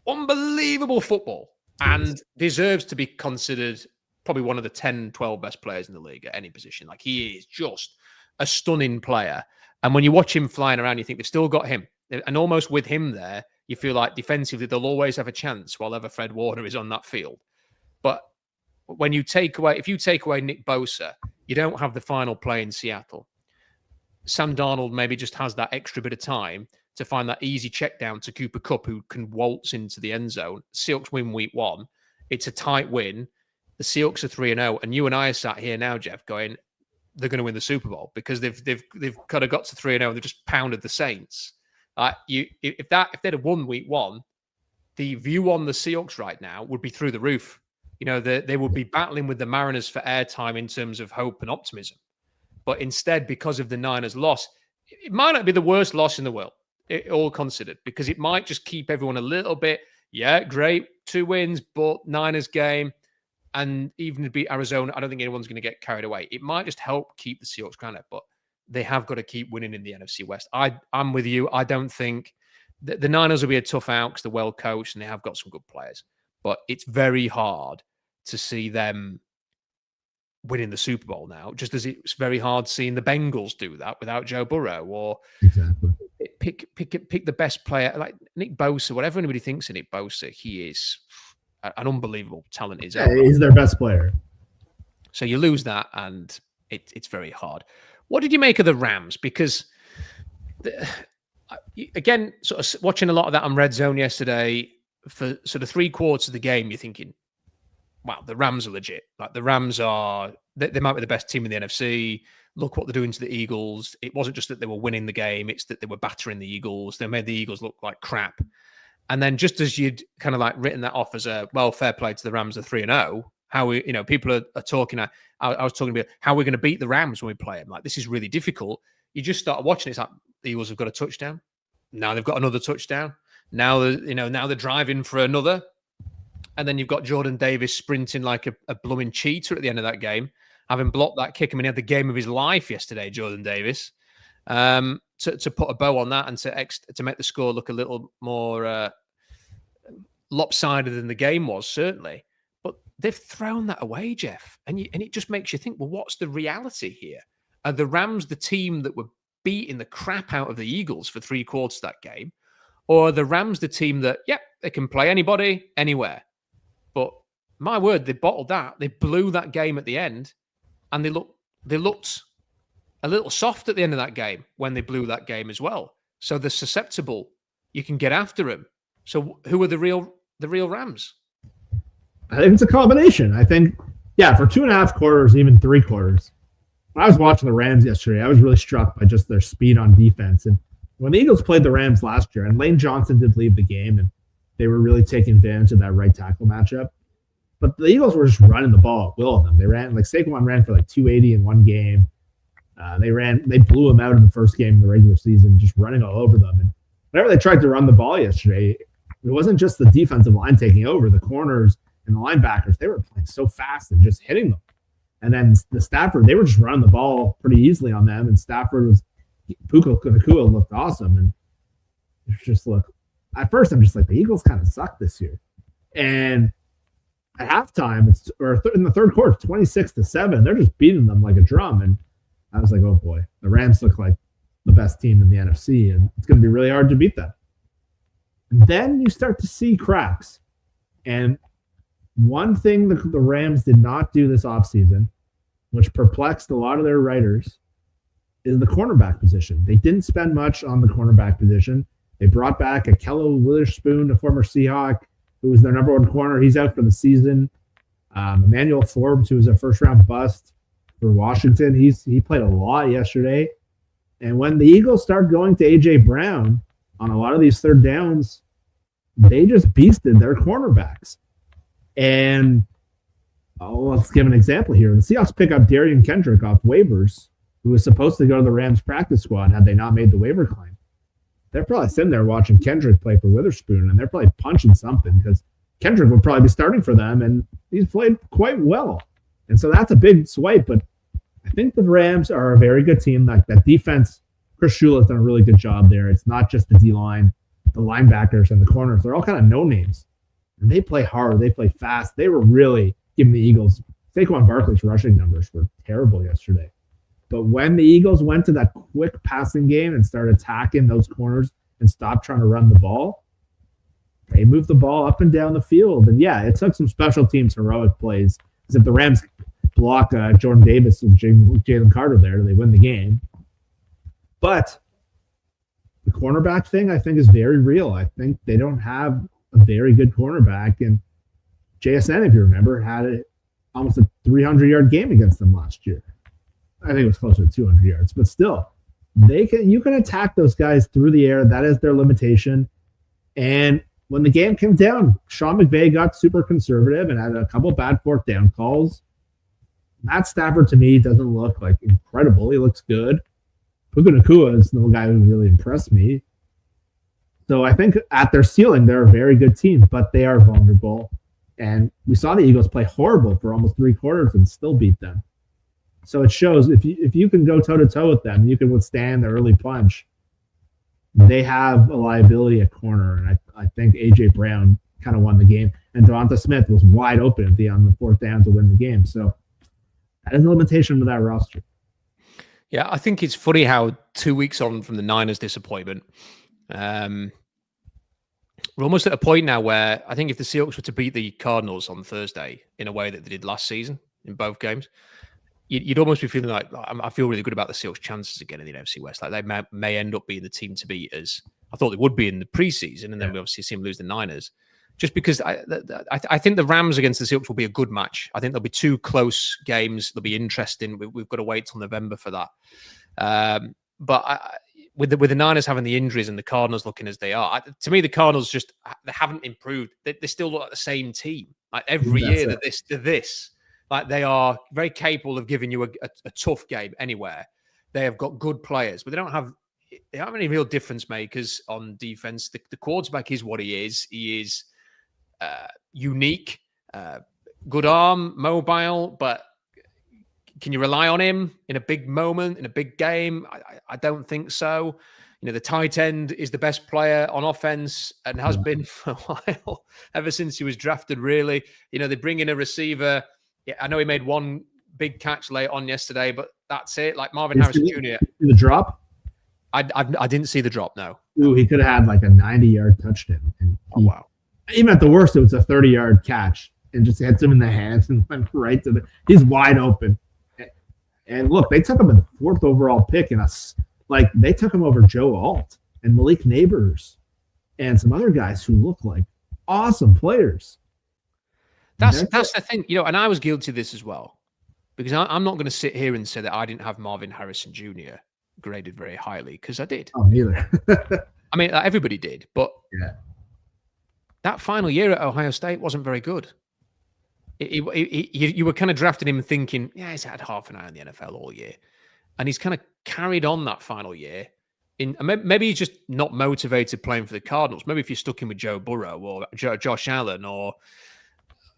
Speaker 1: unbelievable football and deserves to be considered probably one of the 10, 12 best players in the league at any position. Like he is just a stunning player. And when you watch him flying around, you think they've still got him. And almost with him there, you feel like defensively they'll always have a chance while ever Fred Warner is on that field. But when you if you take away Nick Bosa, you don't have the final play in Seattle. Sam Darnold maybe just has that extra bit of time to find that easy check down to Cooper Kupp, who can waltz into the end zone. Seahawks win week 1. It's a tight win. The Seahawks are 3-0, and you and I are sat here now, Jeff, going, they're going to win the Super Bowl because they've kind of got to 3-0. They've just pounded the Saints. If they'd have won week 1, the view on the Seahawks right now would be through the roof. They would be battling with the Mariners for airtime in terms of hope and optimism. But instead, because of the Niners' loss, it might not be the worst loss in the world, all considered, because it might just keep everyone a little bit, yeah, great, 2 wins, but Niners game, and even to beat Arizona, I don't think anyone's going to get carried away. It might just help keep the Seahawks grounded, but they have got to keep winning in the NFC West. I'm with you. I don't think the Niners will be a tough out because they're well coached and they have got some good players, but it's very hard to see them winning the Super Bowl now, just as it's very hard seeing the Bengals do that without Joe Burrow, or
Speaker 2: exactly
Speaker 1: pick the best player like Nick Bosa. Whatever anybody thinks of Nick Bosa, he is an unbelievable talent.
Speaker 2: He's their best player.
Speaker 1: So you lose that, and it's very hard. What did you make of the Rams? Because again, sort of watching a lot of that on Red Zone yesterday, for sort of 3/4 of the game, you're thinking, wow, the Rams are legit. Like the Rams are, they might be the best team in the NFC. Look what they're doing to the Eagles. It wasn't just that they were winning the game, it's that they were battering the Eagles. They made the Eagles look like crap. And then just as you'd kind of like written that off as a, well, fair play to the Rams, are 3-0, how we, people are talking, I was talking about how we're going to beat the Rams when we play them. Like, this is really difficult. You just start watching, it's like the Eagles have got a touchdown. Now they've got another touchdown. Now they're driving for another. And then you've got Jordan Davis sprinting like a blooming cheetah at the end of that game, having blocked that kick. I mean, he had the game of his life yesterday, Jordan Davis. To put a bow on that and to make the score look a little more lopsided than the game was, certainly. But they've thrown that away, Jeff. And it just makes you think, well, what's the reality here? Are the Rams the team that were beating the crap out of the Eagles for 3/4 of that game? Or are the Rams the team that, they can play anybody, anywhere? But my word, they bottled that. They blew that game at the end, and they looked a little soft at the end of that game when they blew that game as well. So they're susceptible. You can get after them. So who are the real Rams?
Speaker 2: I think it's a combination. I think, for 2.5 quarters, even 3 quarters. When I was watching the Rams yesterday, I was really struck by just their speed on defense. And when the Eagles played the Rams last year, and Lane Johnson did leave the game, and they were really taking advantage of that right tackle matchup. But the Eagles were just running the ball at will of them. They ran, like Saquon ran for like 280 in one game. They blew them out in the first game of the regular season, just running all over them. And whenever they tried to run the ball yesterday, it wasn't just the defensive line taking over. The corners and the linebackers, they were playing so fast and just hitting them. And then the Stafford, they were just running the ball pretty easily on them. And Puka Nacua looked awesome. And it's just at first I'm just like, the Eagles kind of suck this year. And at halftime, in the third quarter, 26-7, they're just beating them like a drum. And I was like, oh boy, the Rams look like the best team in the NFC, and it's going to be really hard to beat them. And then you start to see cracks. And one thing that the Rams did not do this offseason, which perplexed a lot of their writers, is the cornerback position. They didn't spend much on the cornerback position. They brought back Akello Witherspoon, a former Seahawk, who was their number 1 corner. He's out for the season. Emmanuel Forbes, who was a first-round bust for Washington. He played a lot yesterday. And when the Eagles started going to A.J. Brown on a lot of these third downs, they just beasted their cornerbacks. And let's give an example here. The Seahawks pick up Darian Kendrick off waivers, who was supposed to go to the Rams practice squad had they not made the waiver claim. They're probably sitting there watching Kendrick play for Witherspoon, and they're probably punching something because Kendrick would probably be starting for them, and he's played quite well. And so that's a big swipe, but I think the Rams are a very good team. Like that defense, Chris Shula's done a really good job there. It's not just the D-line, the linebackers and the corners. They're all kind of no-names. And they play hard. They play fast. They were really giving the Eagles – Saquon Barkley's rushing numbers were terrible yesterday. But when the Eagles went to that quick passing game and started attacking those corners and stopped trying to run the ball, they moved the ball up and down the field. And, it took some special teams heroic plays. Because if the Rams block Jordan Davis and Jalen Carter there, they win the game. But the cornerback thing, I think, is very real. I think they don't have a very good cornerback. And JSN, if you remember, had almost a 300-yard game against them last year. I think it was closer to 200 yards, but still, you can attack those guys through the air. That is their limitation. And when the game came down, Sean McVay got super conservative and had a couple bad fourth down calls. Matt Stafford, to me, doesn't look like incredible. He looks good. Puka Nacua is the guy who really impressed me. So I think at their ceiling, they're a very good team, but they are vulnerable. And we saw the Eagles play horrible for almost 3 quarters and still beat them. So it shows if you can go toe-to-toe with them, you can withstand the early punch. They have a liability at corner, and I think A.J. Brown kind of won the game. And Devonta Smith was wide open on the fourth down to win the game. So that is a limitation to that roster.
Speaker 1: Yeah, I think it's funny how 2 weeks on from the Niners' disappointment, we're almost at a point now where I think if the Seahawks were to beat the Cardinals on Thursday in a way that they did last season in both games, you'd almost be feeling like, I feel really good about the Seahawks' chances again in the NFC West. Like they may end up being the team to beat, as I thought they would be in the preseason, and then we obviously see them lose the Niners. Just because I think the Rams against the Seahawks will be a good match. I think there'll be 2 close games. They'll be interesting. We've got to wait till November for that. But with the Niners having the injuries and the Cardinals looking as they are, to me, the Cardinals they haven't improved. They still look like the same team. Like every year that this. Like they are very capable of giving you a tough game anywhere. They have got good players, but they don't have any real difference makers on defense. The quarterback is what he is. He is unique, good arm, mobile, but can you rely on him in a big moment, in a big game? I don't think so. The tight end is the best player on offense and has been for a while, ever since he was drafted, really. They bring in a receiver. Yeah, I know he made one big catch late on yesterday, but that's it. Like Marvin Harrison Jr.
Speaker 2: The drop?
Speaker 1: I didn't see the drop, no.
Speaker 2: Ooh, he could have had like a 90-yard touchdown.
Speaker 1: Wow.
Speaker 2: Even at the worst, it was a 30-yard catch and just hits him in the hands and went right to he's wide open. And look, they took him in the 4th overall pick, and they took him over Joe Alt and Malik Neighbors and some other guys who look like awesome players.
Speaker 1: That's the thing, and I was guilty of this as well, because I'm not going to sit here and say that I didn't have Marvin Harrison Jr. graded very highly, because I did.
Speaker 2: Oh, neither.
Speaker 1: I mean, everybody did, but
Speaker 2: yeah.
Speaker 1: That final year at Ohio State wasn't very good. You were kind of drafting him thinking, yeah, he's had half an eye on the NFL all year. And he's kind of carried on that final year. Maybe he's just not motivated playing for the Cardinals. Maybe if you stuck him with Joe Burrow or Josh Allen or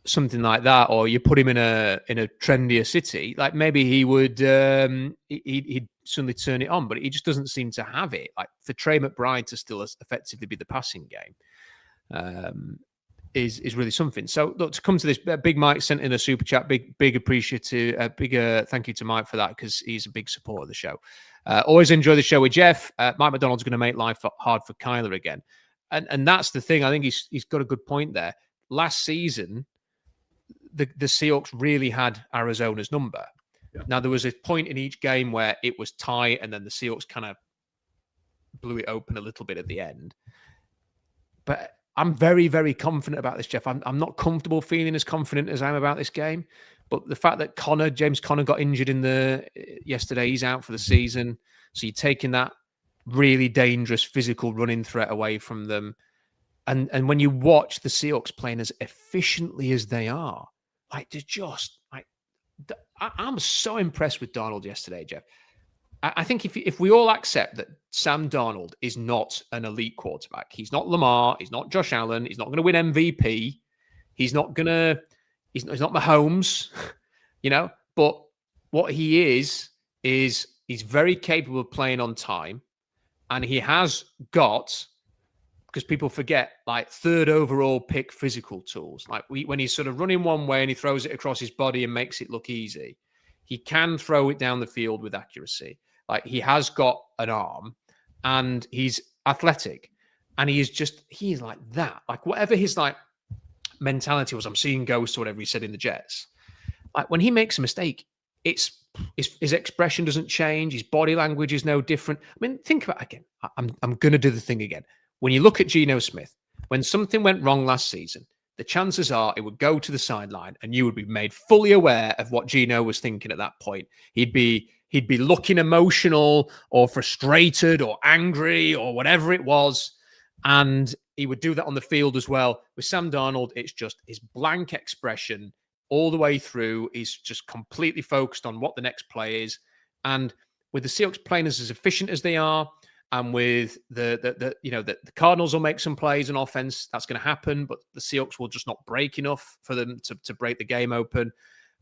Speaker 1: something like that, or you put him in a trendier city, like maybe he would he'd suddenly turn it on. But he just doesn't seem to have it. Like for Trey McBride to still effectively be the passing game is really something. So look, to come to this, Big Mike sent in a super chat. Big appreciative, big thank you to Mike for that, because he's a big supporter of the show. Always enjoy the show with Jeff. Mike McDonald's going to make life hard for Kyler again, and that's the thing. I think he's got a good point there. Last season, the Seahawks really had Arizona's number. Yeah. Now there was a point in each game where it was tight, and then the Seahawks kind of blew it open a little bit at the end. But I'm very, very confident about this, Jeff. I'm not comfortable feeling as confident as I am about this game. But the fact that James Conner got injured yesterday, he's out for the season. So you're taking that really dangerous physical running threat away from them. And when you watch the Seahawks playing as efficiently as they are, like they're just like, I'm so impressed with Darnold yesterday, Jeff. I think if we all accept that Sam Darnold is not an elite quarterback, he's not Lamar, he's not Josh Allen, he's not going to win MVP, he's not Mahomes, but what he is he's very capable of playing on time, and he has got, because people forget, like 3rd overall pick physical tools. Like when he's sort of running one way and he throws it across his body and makes it look easy, he can throw it down the field with accuracy. Like he has got an arm, and he's athletic, and he is like that. Like whatever his like mentality was, I'm seeing ghosts or whatever he said in the Jets. Like when he makes a mistake, his expression doesn't change. His body language is no different. I mean, think about it again. I'm going to do the thing again. When you look at Geno Smith, when something went wrong last season, the chances are it would go to the sideline and you would be made fully aware of what Geno was thinking at that point. He'd be looking emotional or frustrated or angry or whatever it was. And he would do that on the field as well. With Sam Darnold, it's just his blank expression all the way through. He's just completely focused on what the next play is. And with the Seahawks playing as efficient as they are, and with the Cardinals will make some plays on offense, that's going to happen, but the Seahawks will just not break enough for them to break the game open.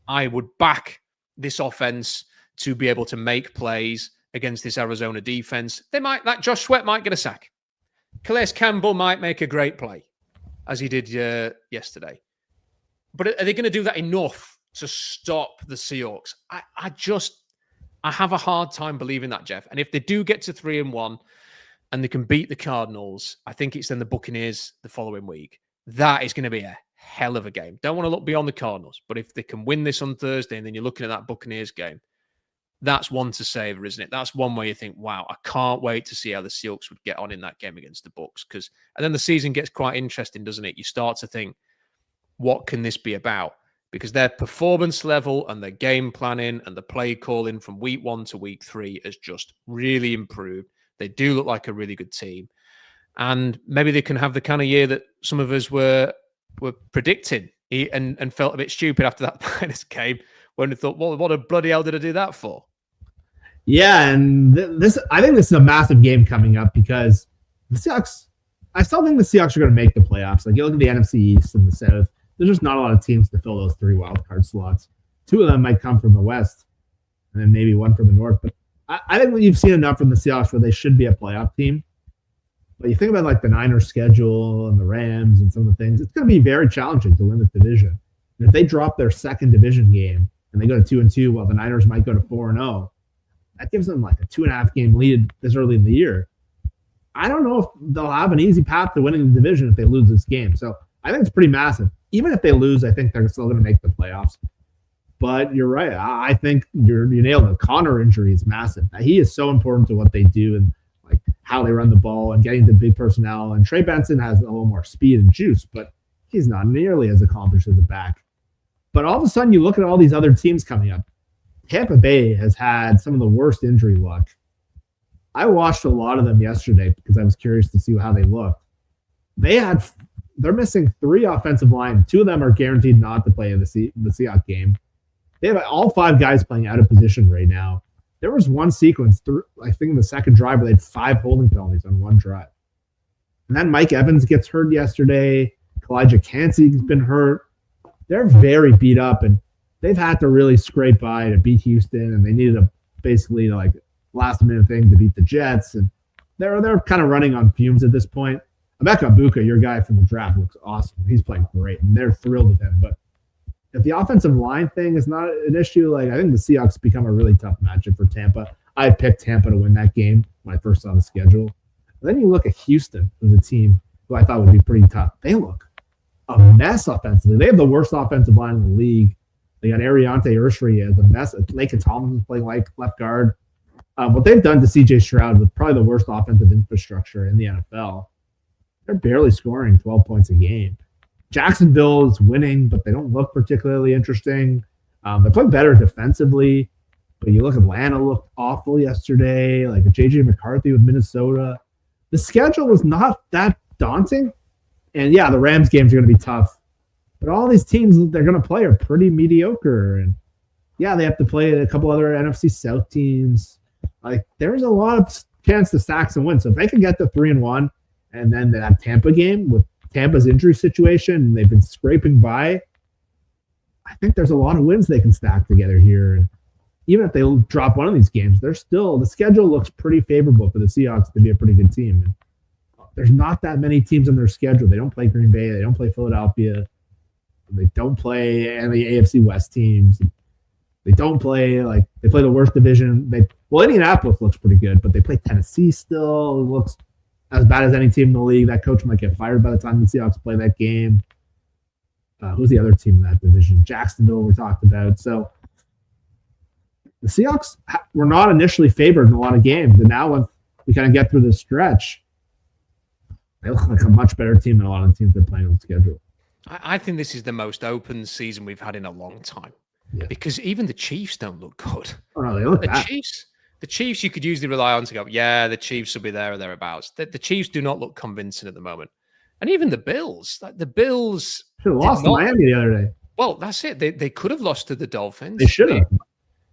Speaker 1: I would back this offense to be able to make plays against this Arizona defense. That Josh Sweat might get a sack. Calais Campbell might make a great play, as he did yesterday. But are they going to do that enough to stop the Seahawks? I have a hard time believing that, Jeff. And if they do get to 3-1 and they can beat the Cardinals, I think it's then the Buccaneers the following week. That is going to be a hell of a game. Don't want to look beyond the Cardinals, but if they can win this on Thursday and then you're looking at that Buccaneers game, that's one to savor, isn't it? That's one where you think, wow, I can't wait to see how the Seahawks would get on in that game against the Bucs. And then the season gets quite interesting, doesn't it? You start to think, what can this be about? Because their performance level and their game planning and the play calling from week 1 to week 3 has just really improved. They do look like a really good team. And maybe they can have the kind of year that some of us were predicting and felt a bit stupid after that Niners game when we thought, well, what a bloody hell did I do that for?
Speaker 2: Yeah, and I think this is a massive game coming up because the Seahawks, I still think the Seahawks are going to make the playoffs. Like you look at the NFC East and the South, there's just not a lot of teams to fill those 3 wildcard slots. 2 of them might come from the West, and then maybe 1 from the North. But I think you've seen enough from the Seahawks where they should be a playoff team. But you think about like the Niners schedule and the Rams and some of the things, it's going to be very challenging to win this division. And if they drop their second division game and they go to 2-2, while the Niners might go to 4-0, that gives them like a 2.5 game lead this early in the year. I don't know if they'll have an easy path to winning the division if they lose this game. So I think it's pretty massive. Even if they lose, I think they're still going to make the playoffs. But you're right. I think you nailed it. Connor injury is massive. He is so important to what they do and like how they run the ball and getting the big personnel. And Trey Benson has a little more speed and juice, but he's not nearly as accomplished as a back. But all of a sudden, you look at all these other teams coming up. Tampa Bay has had some of the worst injury luck. I watched a lot of them yesterday because I was curious to see how they looked. They're missing 3 offensive line. 2 of them are guaranteed not to play in the Seahawks game. They have all 5 guys playing out of position right now. There was one sequence, I think in the second drive, where they had 5 holding penalties on one drive. And then Mike Evans gets hurt yesterday. Kalijah Kancey's been hurt. They're very beat up, and they've had to really scrape by to beat Houston, and they needed basically like last-minute thing to beat the Jets. And they're kind of running on fumes at this point. Emeka Egbuka, your guy from the draft, looks awesome. He's playing great, and they're thrilled with him. But if the offensive line thing is not an issue, like I think the Seahawks become a really tough matchup for Tampa. I picked Tampa to win that game when I first saw the schedule. And then you look at Houston, who's a team who I thought would be pretty tough. They look a mess offensively. They have the worst offensive line in the league. They got Ariante Urshri as a mess. Laken Tomlinson playing like left guard. What they've done to C.J. Stroud with probably the worst offensive infrastructure in the NFL. They're barely scoring 12 points a game. Jacksonville is winning, but they don't look particularly interesting. They're playing better defensively, but you look at Atlanta looked awful yesterday, like J.J. McCarthy with Minnesota. The schedule was not that daunting. And yeah, the Rams games are going to be tough. But all these teams they're going to play are pretty mediocre. And yeah, they have to play a couple other NFC South teams. Like there's a lot of chance to stack and win. So if they can get to 3-1, and then that Tampa game with Tampa's injury situation, and they've been scraping by, I think there's a lot of wins they can stack together here. And even if they drop one of these games, the schedule looks pretty favorable for the Seahawks to be a pretty good team. And there's not that many teams on their schedule. They don't play Green Bay. They don't play Philadelphia. They don't play any AFC West teams. They don't play they play the worst division. Indianapolis looks pretty good, but they play Tennessee still. It looks as bad as any team in the league. That coach might get fired by the time the Seahawks play that game. Who's the other team in that division? Jacksonville we talked about. So the Seahawks were not initially favored in a lot of games, and now with we kind of get through this stretch, they look like a much better team than a lot of the teams they're playing on the schedule.
Speaker 1: I think this is the most open season we've had in a long time. Yeah. Because even the Chiefs don't look good.
Speaker 2: Oh, no, they look bad.
Speaker 1: The Chiefs you could usually rely on to go, yeah, the Chiefs will be there or thereabouts. The Chiefs do not look convincing at the moment. And even the Bills. Like the Bills
Speaker 2: should have lost to Miami the other day.
Speaker 1: Well, that's it. They could have lost to the Dolphins.
Speaker 2: They should have.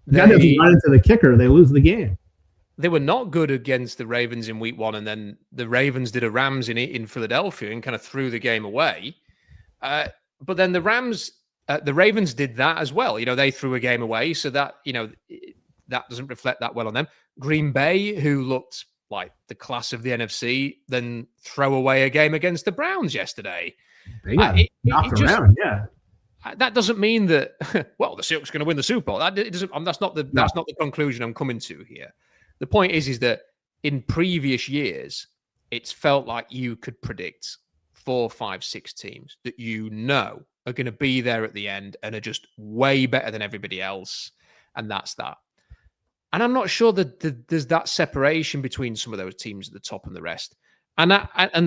Speaker 2: They run into the kicker. They lose the game.
Speaker 1: They were not good against the Ravens in week 1, and then the Ravens did a Rams in Philadelphia and kind of threw the game away. But then the Ravens did that as well. They threw a game away, so that that doesn't reflect that well on them. Green Bay, who looked like the class of the NFC, then throw away a game against the Browns yesterday.
Speaker 2: They got knocked around, yeah.
Speaker 1: That doesn't mean that the Seahawks are going to win the Super Bowl. That's not the conclusion I'm coming to here. The point is that in previous years, it's felt like you could predict 4, 5, 6 teams that are going to be there at the end and are just way better than everybody else, and that's that. And I'm not sure that there's that separation between some of those teams at the top and the rest. And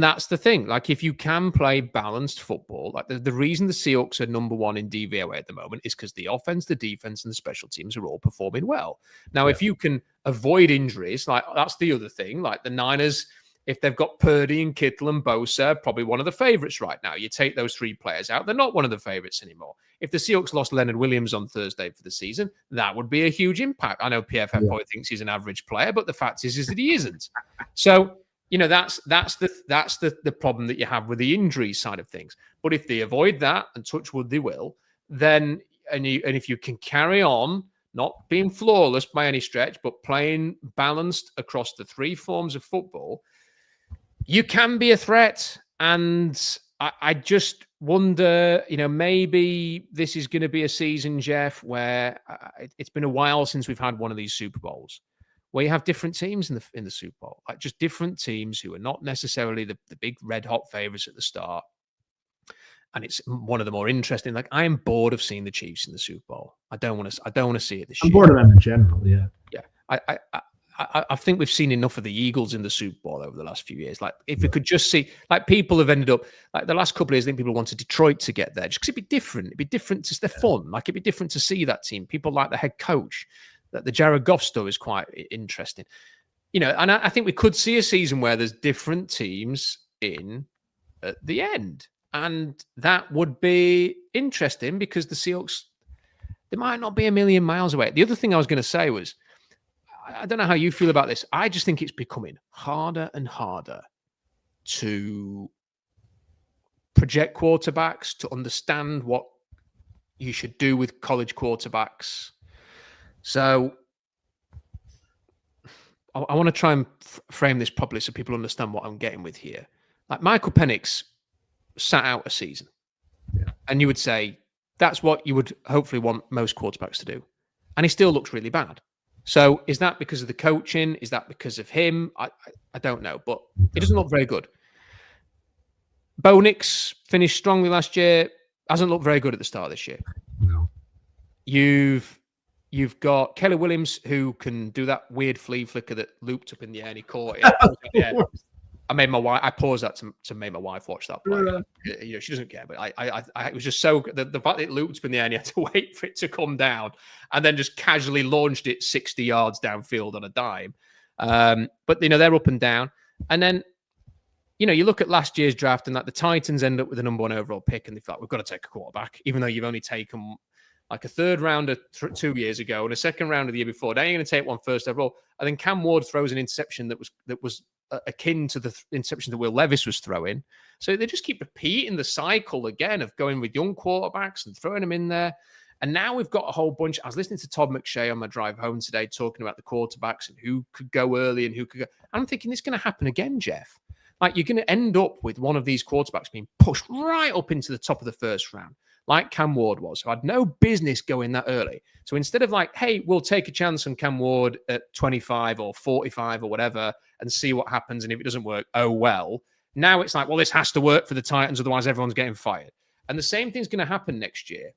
Speaker 1: that's the thing. Like, if you can play balanced football, like the reason the Seahawks are number 1 in DVOA at the moment is because the offense, the defense, and the special teams are all performing well. Now, if you can avoid injuries, like that's the other thing. Like the Niners, if they've got Purdy and Kittle and Bosa, probably one of the favorites right now. You take those 3 players out, they're not one of the favorites anymore. If the Seahawks lost Leonard Williams on Thursday for the season, that would be a huge impact. I know PFF probably thinks he's an average player, but the fact is that he isn't. So, that's the problem that you have with the injury side of things. But if they avoid that, and touch wood they will, then and if you can carry on not being flawless by any stretch, but playing balanced across the 3 forms of football, you can be a threat. And I just wonder, maybe this is going to be a season, Jeff, where it's been a while since we've had one of these Super Bowls, where you have different teams in the Super Bowl, like just different teams who are not necessarily the big red hot favorites at the start. And it's one of the more interesting. Like, I am bored of seeing the Chiefs in the Super Bowl. I don't want to see it this year.
Speaker 2: I'm bored of them in general. Yeah.
Speaker 1: Yeah. I think we've seen enough of the Eagles in the Super Bowl over the last few years. Like, if we could just see, like, people have ended up, like the last couple of years, I think people wanted Detroit to get there just because it'd be different. It'd be different. They're fun. Like, it'd be different to see that team. People like the head coach. That the Jared Goff story is quite interesting. And I think we could see a season where there's different teams in at the end. And that would be interesting because the Seahawks, they might not be a million miles away. The other thing I was going to say was, I don't know how you feel about this. I just think it's becoming harder and harder to project quarterbacks, to understand what you should do with college quarterbacks. So I want to try and frame this properly so people understand what I'm getting with here. Like, Michael Penix sat out a season. Yeah. And you would say that's what you would hopefully want most quarterbacks to do. And he still looks really bad. So is that because of the coaching? Is that because of him? I don't know, but it doesn't look very good. Bo Nix finished strongly last year. Hasn't looked very good at the start of this year.
Speaker 2: No.
Speaker 1: You've got Kelly Williams, who can do that weird flea flicker that looped up in the air and he caught it. I paused that to make my wife watch that play. She doesn't care, but I was just so the fact that it looped up in the air and you had to wait for it to come down and then just casually launched it 60 yards downfield on a dime. But they're up and down. And then you look at last year's draft and that the Titans end up with the number 1 overall pick and they thought, we've got to take a quarterback, even though you've only taken like a third rounder 2 years ago and a second rounder the year before. Now you're going to take one first overall. And then Cam Ward throws an interception that was akin to the interception that Will Levis was throwing. So they just keep repeating the cycle again of going with young quarterbacks and throwing them in there. And now we've got a whole bunch. I was listening to Todd McShay on my drive home today talking about the quarterbacks and who could go early and who could go. I'm thinking it's going to happen again, Jeff. Like, you're going to end up with one of these quarterbacks being pushed right up into the top of the first round, like Cam Ward was, who had no business going that early. So instead of like, hey, we'll take a chance on Cam Ward at 25 or 45 or whatever and see what happens, and if it doesn't work, oh well. Now it's like, well, this has to work for the Titans, otherwise everyone's getting fired. And the same thing's going to happen next year.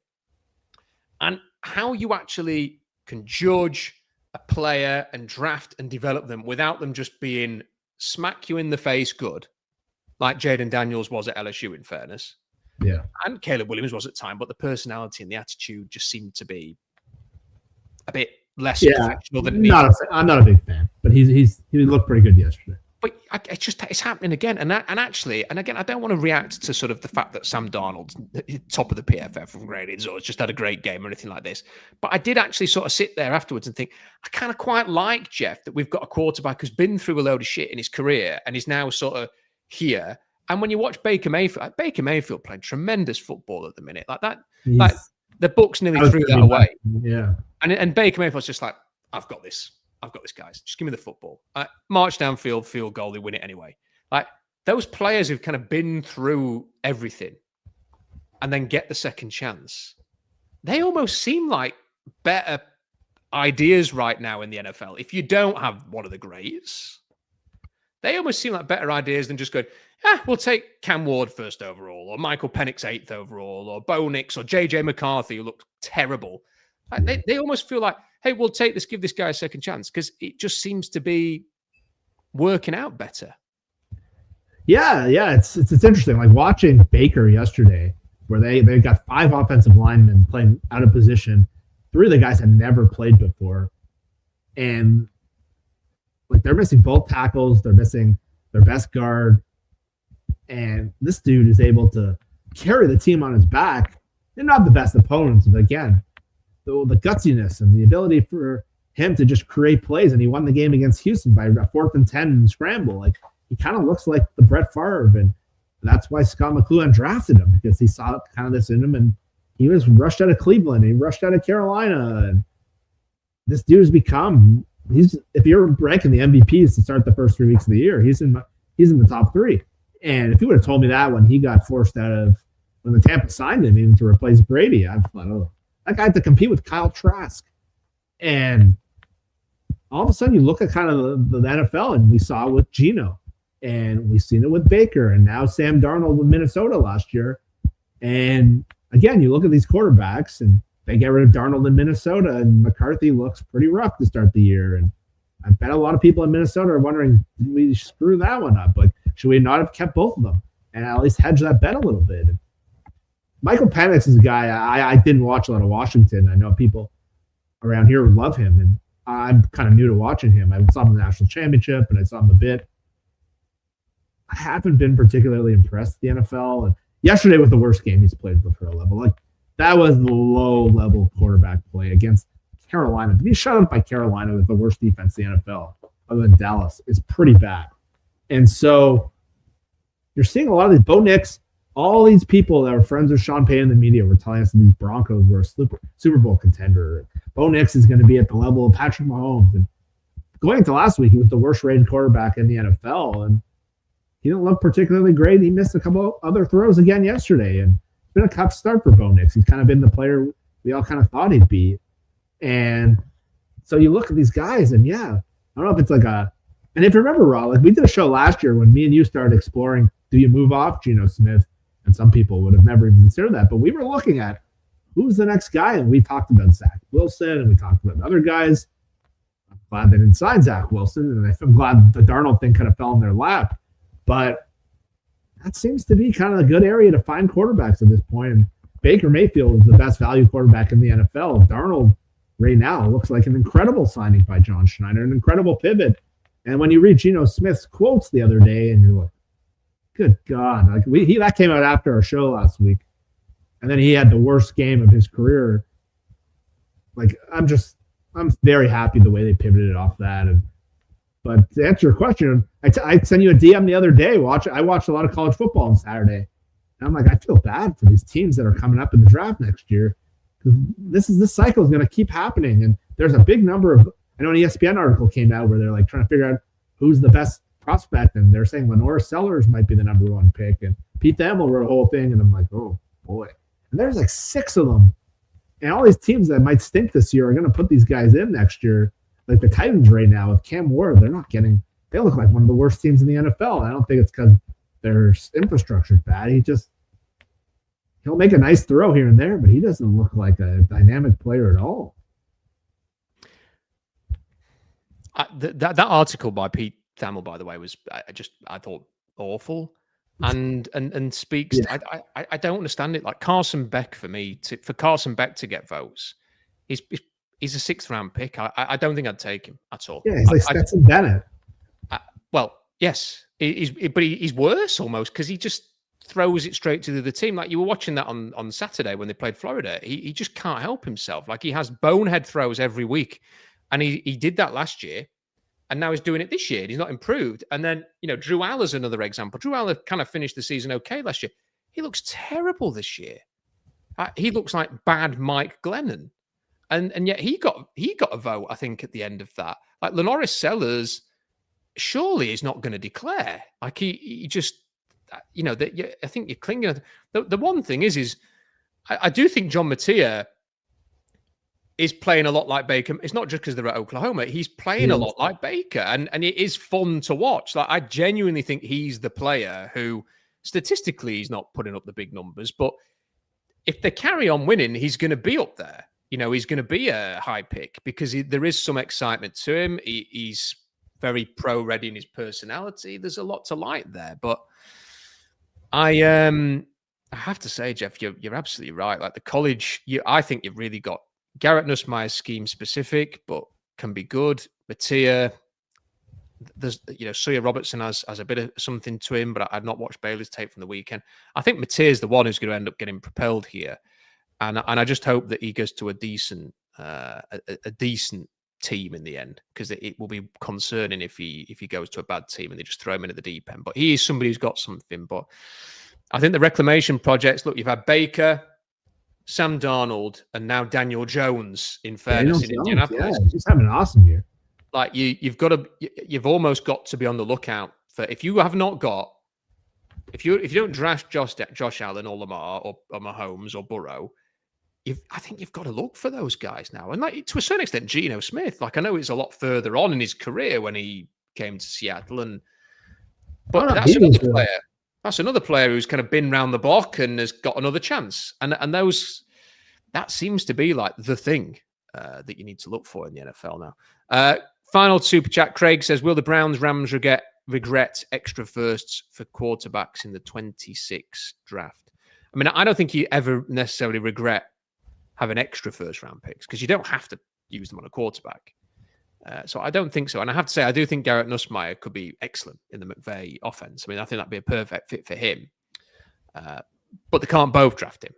Speaker 1: And how you actually can judge a player and draft and develop them without them just being smack you in the face good, like Jaden Daniels was at LSU, in fairness.
Speaker 2: Yeah.
Speaker 1: And Caleb Williams was at the time, but the personality and the attitude just seemed to be a bit less professional than me.
Speaker 2: I'm not a big fan, but he looked pretty good yesterday.
Speaker 1: But it's happening again. And again, I don't want to react to sort of the fact that Sam Darnold's top of the PFF from graded or has just had a great game or anything like this. But I did actually sort of sit there afterwards and think, I kind of quite like, Jeff, that we've got a quarterback who's been through a load of shit in his career and is now sort of here. And when you watch Baker Mayfield playing tremendous football at the minute, like that, like the Bucs nearly threw that away.
Speaker 2: Yeah.
Speaker 1: And Baker Mayfield's just like, I've got this, guys. Just give me the football. March downfield, field goal, they win it anyway. Like those players who've kind of been through everything and then get the second chance, they almost seem like better ideas right now in the NFL. If you don't have one of the greats, they almost seem like better ideas than just going, we'll take Cam Ward first overall, or Michael Penix 8th overall, or Bo Nix, or JJ McCarthy, who looked terrible. Like, they almost feel like, hey, we'll take this, give this guy a second chance, because it just seems to be working out better.
Speaker 2: Yeah, it's interesting. Like watching Baker yesterday, where they got 5 offensive linemen playing out of position. 3 of the guys had never played before. And like they're missing both tackles, they're missing their best guard. And this dude is able to carry the team on his back. They're not the best opponents, but again, the gutsiness and the ability for him to just create plays. And he won the game against Houston by a 4th and 10 and scramble. Like he kind of looks like the Brett Favre, and that's why Scott McCloughan drafted him, because he saw kind of this in him. And he was rushed out of Cleveland, he rushed out of Carolina, and this dude has become. If you're ranking the MVPs to start the first 3 weeks of the year, he's in the top 3. And if you would have told me that when he got forced out of when the Tampa signed him even to replace Brady, I thought, oh, that guy had to compete with Kyle Trask. And all of a sudden you look at kind of the NFL, and we saw it with Geno, and we've seen it with Baker, and now Sam Darnold with Minnesota last year. And again, you look at these quarterbacks, and they get rid of Darnold in Minnesota, and McCarthy looks pretty rough to start the year. And I bet a lot of people in Minnesota are wondering, did we screw that one up? Like, should we not have kept both of them and at least hedge that bet a little bit? And Michael Penix is a guy I didn't watch a lot of Washington. I know people around here would love him, and I'm kind of new to watching him. I saw him in the national championship, and I saw him a bit. I haven't been particularly impressed with the NFL. And yesterday was the worst game he's played at the pro level. Like, that was the low-level quarterback play against Carolina. To be shut out by Carolina with the worst defense in the NFL, other than Dallas, is pretty bad. And so you're seeing a lot of these Bo Nix, all these people that are friends with Sean Payton in the media were telling us that these Broncos were a Super Bowl contender. Bo Nix is going to be at the level of Patrick Mahomes. And going into last week, he was the worst-rated quarterback in the NFL, and he didn't look particularly great. He missed a couple other throws again yesterday, and it's been a tough start for Bo Nix. He's kind of been the player we all kind of thought he'd be. And so you look at these guys, and I don't know if it's like and if you remember, Raw, like we did a show last year when me and you started exploring, do you move off Geno Smith? And some people would have never even considered that. But we were looking at who's the next guy, and we talked about Zach Wilson, and we talked about other guys. I'm glad they didn't sign Zach Wilson, and I'm glad the Darnold thing kind of fell in their lap. But that seems to be kind of a good area to find quarterbacks at this point. And Baker Mayfield is the best value quarterback in the NFL. Darnold right now looks like an incredible signing by John Schneider, an incredible pivot. And when you read Geno Smith's quotes the other day, and you're like, good God. Like that came out after our show last week. And then he had the worst game of his career. Like, I'm very happy the way they pivoted off that. But to answer your question, I sent you a DM the other day. I watched a lot of college football on Saturday. And I'm like, I feel bad for these teams that are coming up in the draft next year. Because this cycle is going to keep happening. And there's a big number of, I know an ESPN article came out where they're like trying to figure out who's the best prospect. And they're saying Lenora Sellers might be the number 1 pick. And Pete Thamel wrote a whole thing. And I'm like, oh, boy. And there's like 6 of them. And all these teams that might stink this year are going to put these guys in next year. Like the Titans right now with Cam Ward, they look like one of the worst teams in the NFL. I don't think it's because their infrastructure is bad. He'll make a nice throw here and there, but he doesn't look like a dynamic player at all.
Speaker 1: That article by Pete Thamel, by the way, was I thought awful, and speaks.
Speaker 2: Yeah.
Speaker 1: I don't understand it. Like Carson Beck, for me, for Carson Beck to get votes, he's a 6th round pick. I don't think I'd take him at all.
Speaker 2: Yeah, he's like Stetson Bennett.
Speaker 1: Well, yes, but he's worse almost because he just throws it straight to the other team. Like you were watching that on Saturday when they played Florida. He just can't help himself. Like he has bonehead throws every week. And he did that last year. And now he's doing it this year. He's not improved. And then, Drew Aller's another example. Drew Aller kind of finished the season okay last year. He looks terrible this year. He looks like bad Mike Glennon. And yet he got a vote, I think, at the end of that. Like Lenoris Sellers, surely is not going to declare. Like he just, I think you're clinging. The one thing is I do think John Mattia is playing a lot like Baker. It's not just because they're at Oklahoma. He's playing a lot like Baker, and it is fun to watch. Like I genuinely think he's the player who, statistically, he's not putting up the big numbers, but if they carry on winning, he's going to be up there. He's going to be a high pick because there is some excitement to him. He's very pro-ready in his personality. There's a lot to like there, but I have to say, Jeff, you're absolutely right. Like the college, I think you've really got Garrett Nussmeier's scheme specific, but can be good. Mattia, there's Sawyer Robertson has a bit of something to him, but I've not watched Baylor's tape from the weekend. I think Mattia's the one who's going to end up getting propelled here, and I just hope that he goes to a decent team in the end, because it will be concerning if he goes to a bad team and they just throw him into the deep end. But he is somebody who's got something. But I think the reclamation projects. Look, you've had Baker, Sam Darnold, and now Daniel Jones, in fairness, in Indianapolis.
Speaker 2: Yeah, he's having an awesome year.
Speaker 1: Like you've almost got to be on the lookout for, if you don't draft Josh Allen or Lamar or Mahomes or Burrow, I think you've got to look for those guys now. And like to a certain extent, Geno Smith. Like I know it's a lot further on in his career when he came to Seattle, but that's another player. That's another player who's kind of been round the block and has got another chance. And that seems to be like the thing that you need to look for in the NFL now. Final super chat. Craig says, will the Browns-Rams regret extra firsts for quarterbacks in the 26 draft? I mean, I don't think you ever necessarily regret having extra first-round picks because you don't have to use them on a quarterback. So I don't think so. And I have to say, I do think Garrett Nussmeier could be excellent in the McVay offense. I mean, I think that'd be a perfect fit for him. But they can't both draft him.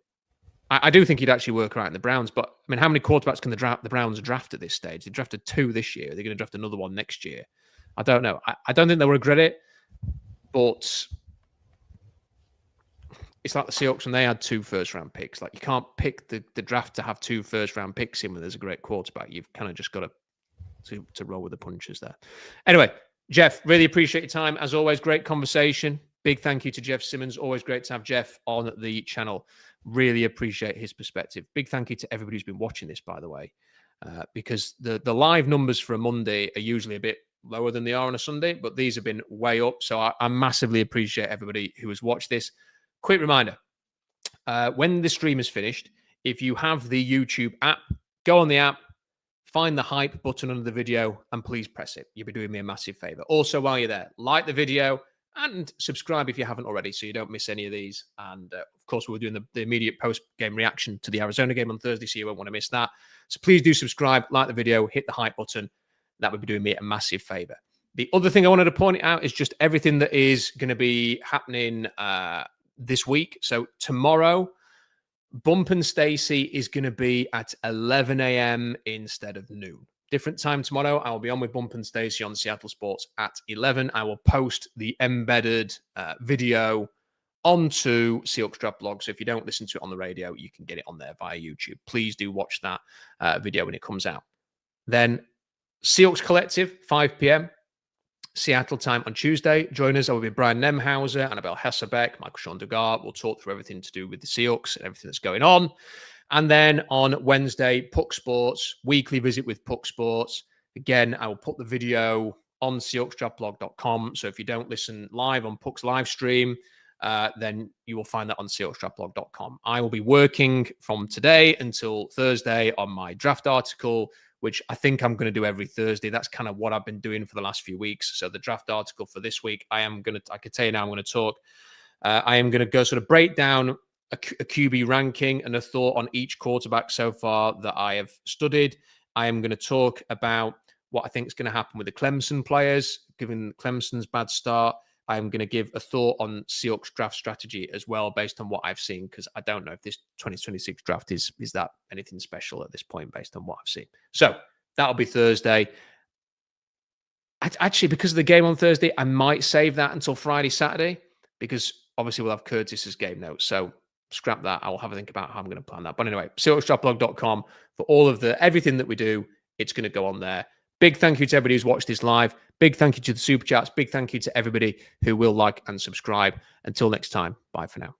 Speaker 1: I do think he'd actually work right in the Browns. But, I mean, how many quarterbacks can the Browns draft at this stage? They drafted 2 this year. They're going to draft another one next year. I don't know. I don't think they'll regret it. But it's like the Seahawks when they had 2 first-round picks. Like, you can't pick the draft to have 2 first-round picks in when there's a great quarterback. You've kind of just got to roll with the punches there. Anyway, Jeff, really appreciate your time. As always, great conversation. Big thank you to Jeff Simmons. Always great to have Jeff on the channel. Really appreciate his perspective. Big thank you to everybody who's been watching this, by the way, because the live numbers for a Monday are usually a bit lower than they are on a Sunday, but these have been way up. So I massively appreciate everybody who has watched this. Quick reminder, when the stream is finished, if you have the YouTube app, go on the app, find the hype button under the video, and please press it. You'll be doing me a massive favor. Also, while you're there, like the video and subscribe if you haven't already so you don't miss any of these. And, of course, we're doing the immediate post-game reaction to the Arizona game on Thursday, so you won't want to miss that. So please do subscribe, like the video, hit the hype button. That would be doing me a massive favor. The other thing I wanted to point out is just everything that is going to be happening this week. So tomorrow, Bump and Stacey is going to be at 11 a.m. instead of noon. Different time tomorrow. I will be on with Bump and Stacey on Seattle Sports at 11. I will post the embedded video onto Seahawks Draft Blog. So if you don't listen to it on the radio, you can get it on there via YouTube. Please do watch that video when it comes out. Then Seahawks Collective, 5 p.m. Seattle time on Tuesday. Join us. I will be Brian Nemhauser, Annabelle Hesselbeck, Michael Sean Dugard. We'll talk through everything to do with the Seahawks and everything that's going on. And then on Wednesday, Puck Sports, weekly visit with Puck Sports. Again, I will put the video on SeahawksDraftBlog.com. So if you don't listen live on Puck's live stream, then you will find that on SeahawksDraftBlog.com. I will be working from today until Thursday on my draft article, which I think I'm going to do every Thursday. That's kind of what I've been doing for the last few weeks. So the draft article for this week, I can tell you now, I'm going to talk. I am going to go sort of break down a QB ranking and a thought on each quarterback so far that I have studied. I am going to talk about what I think is going to happen with the Clemson players, given Clemson's bad start. I'm going to give a thought on Seahawks draft strategy as well, based on what I've seen, because I don't know if this 2026 draft is that anything special at this point, based on what I've seen. So that'll be Thursday. Actually, because of the game on Thursday, I might save that until Friday, Saturday, because obviously we'll have Curtis's game notes. So scrap that. I'll have a think about how I'm going to plan that. But anyway, SeahawksDraftBlog.com for all of everything that we do. It's going to go on there. Big thank you to everybody who's watched this live. Big thank you to the super chats. Big thank you to everybody who will like and subscribe. Until next time, bye for now.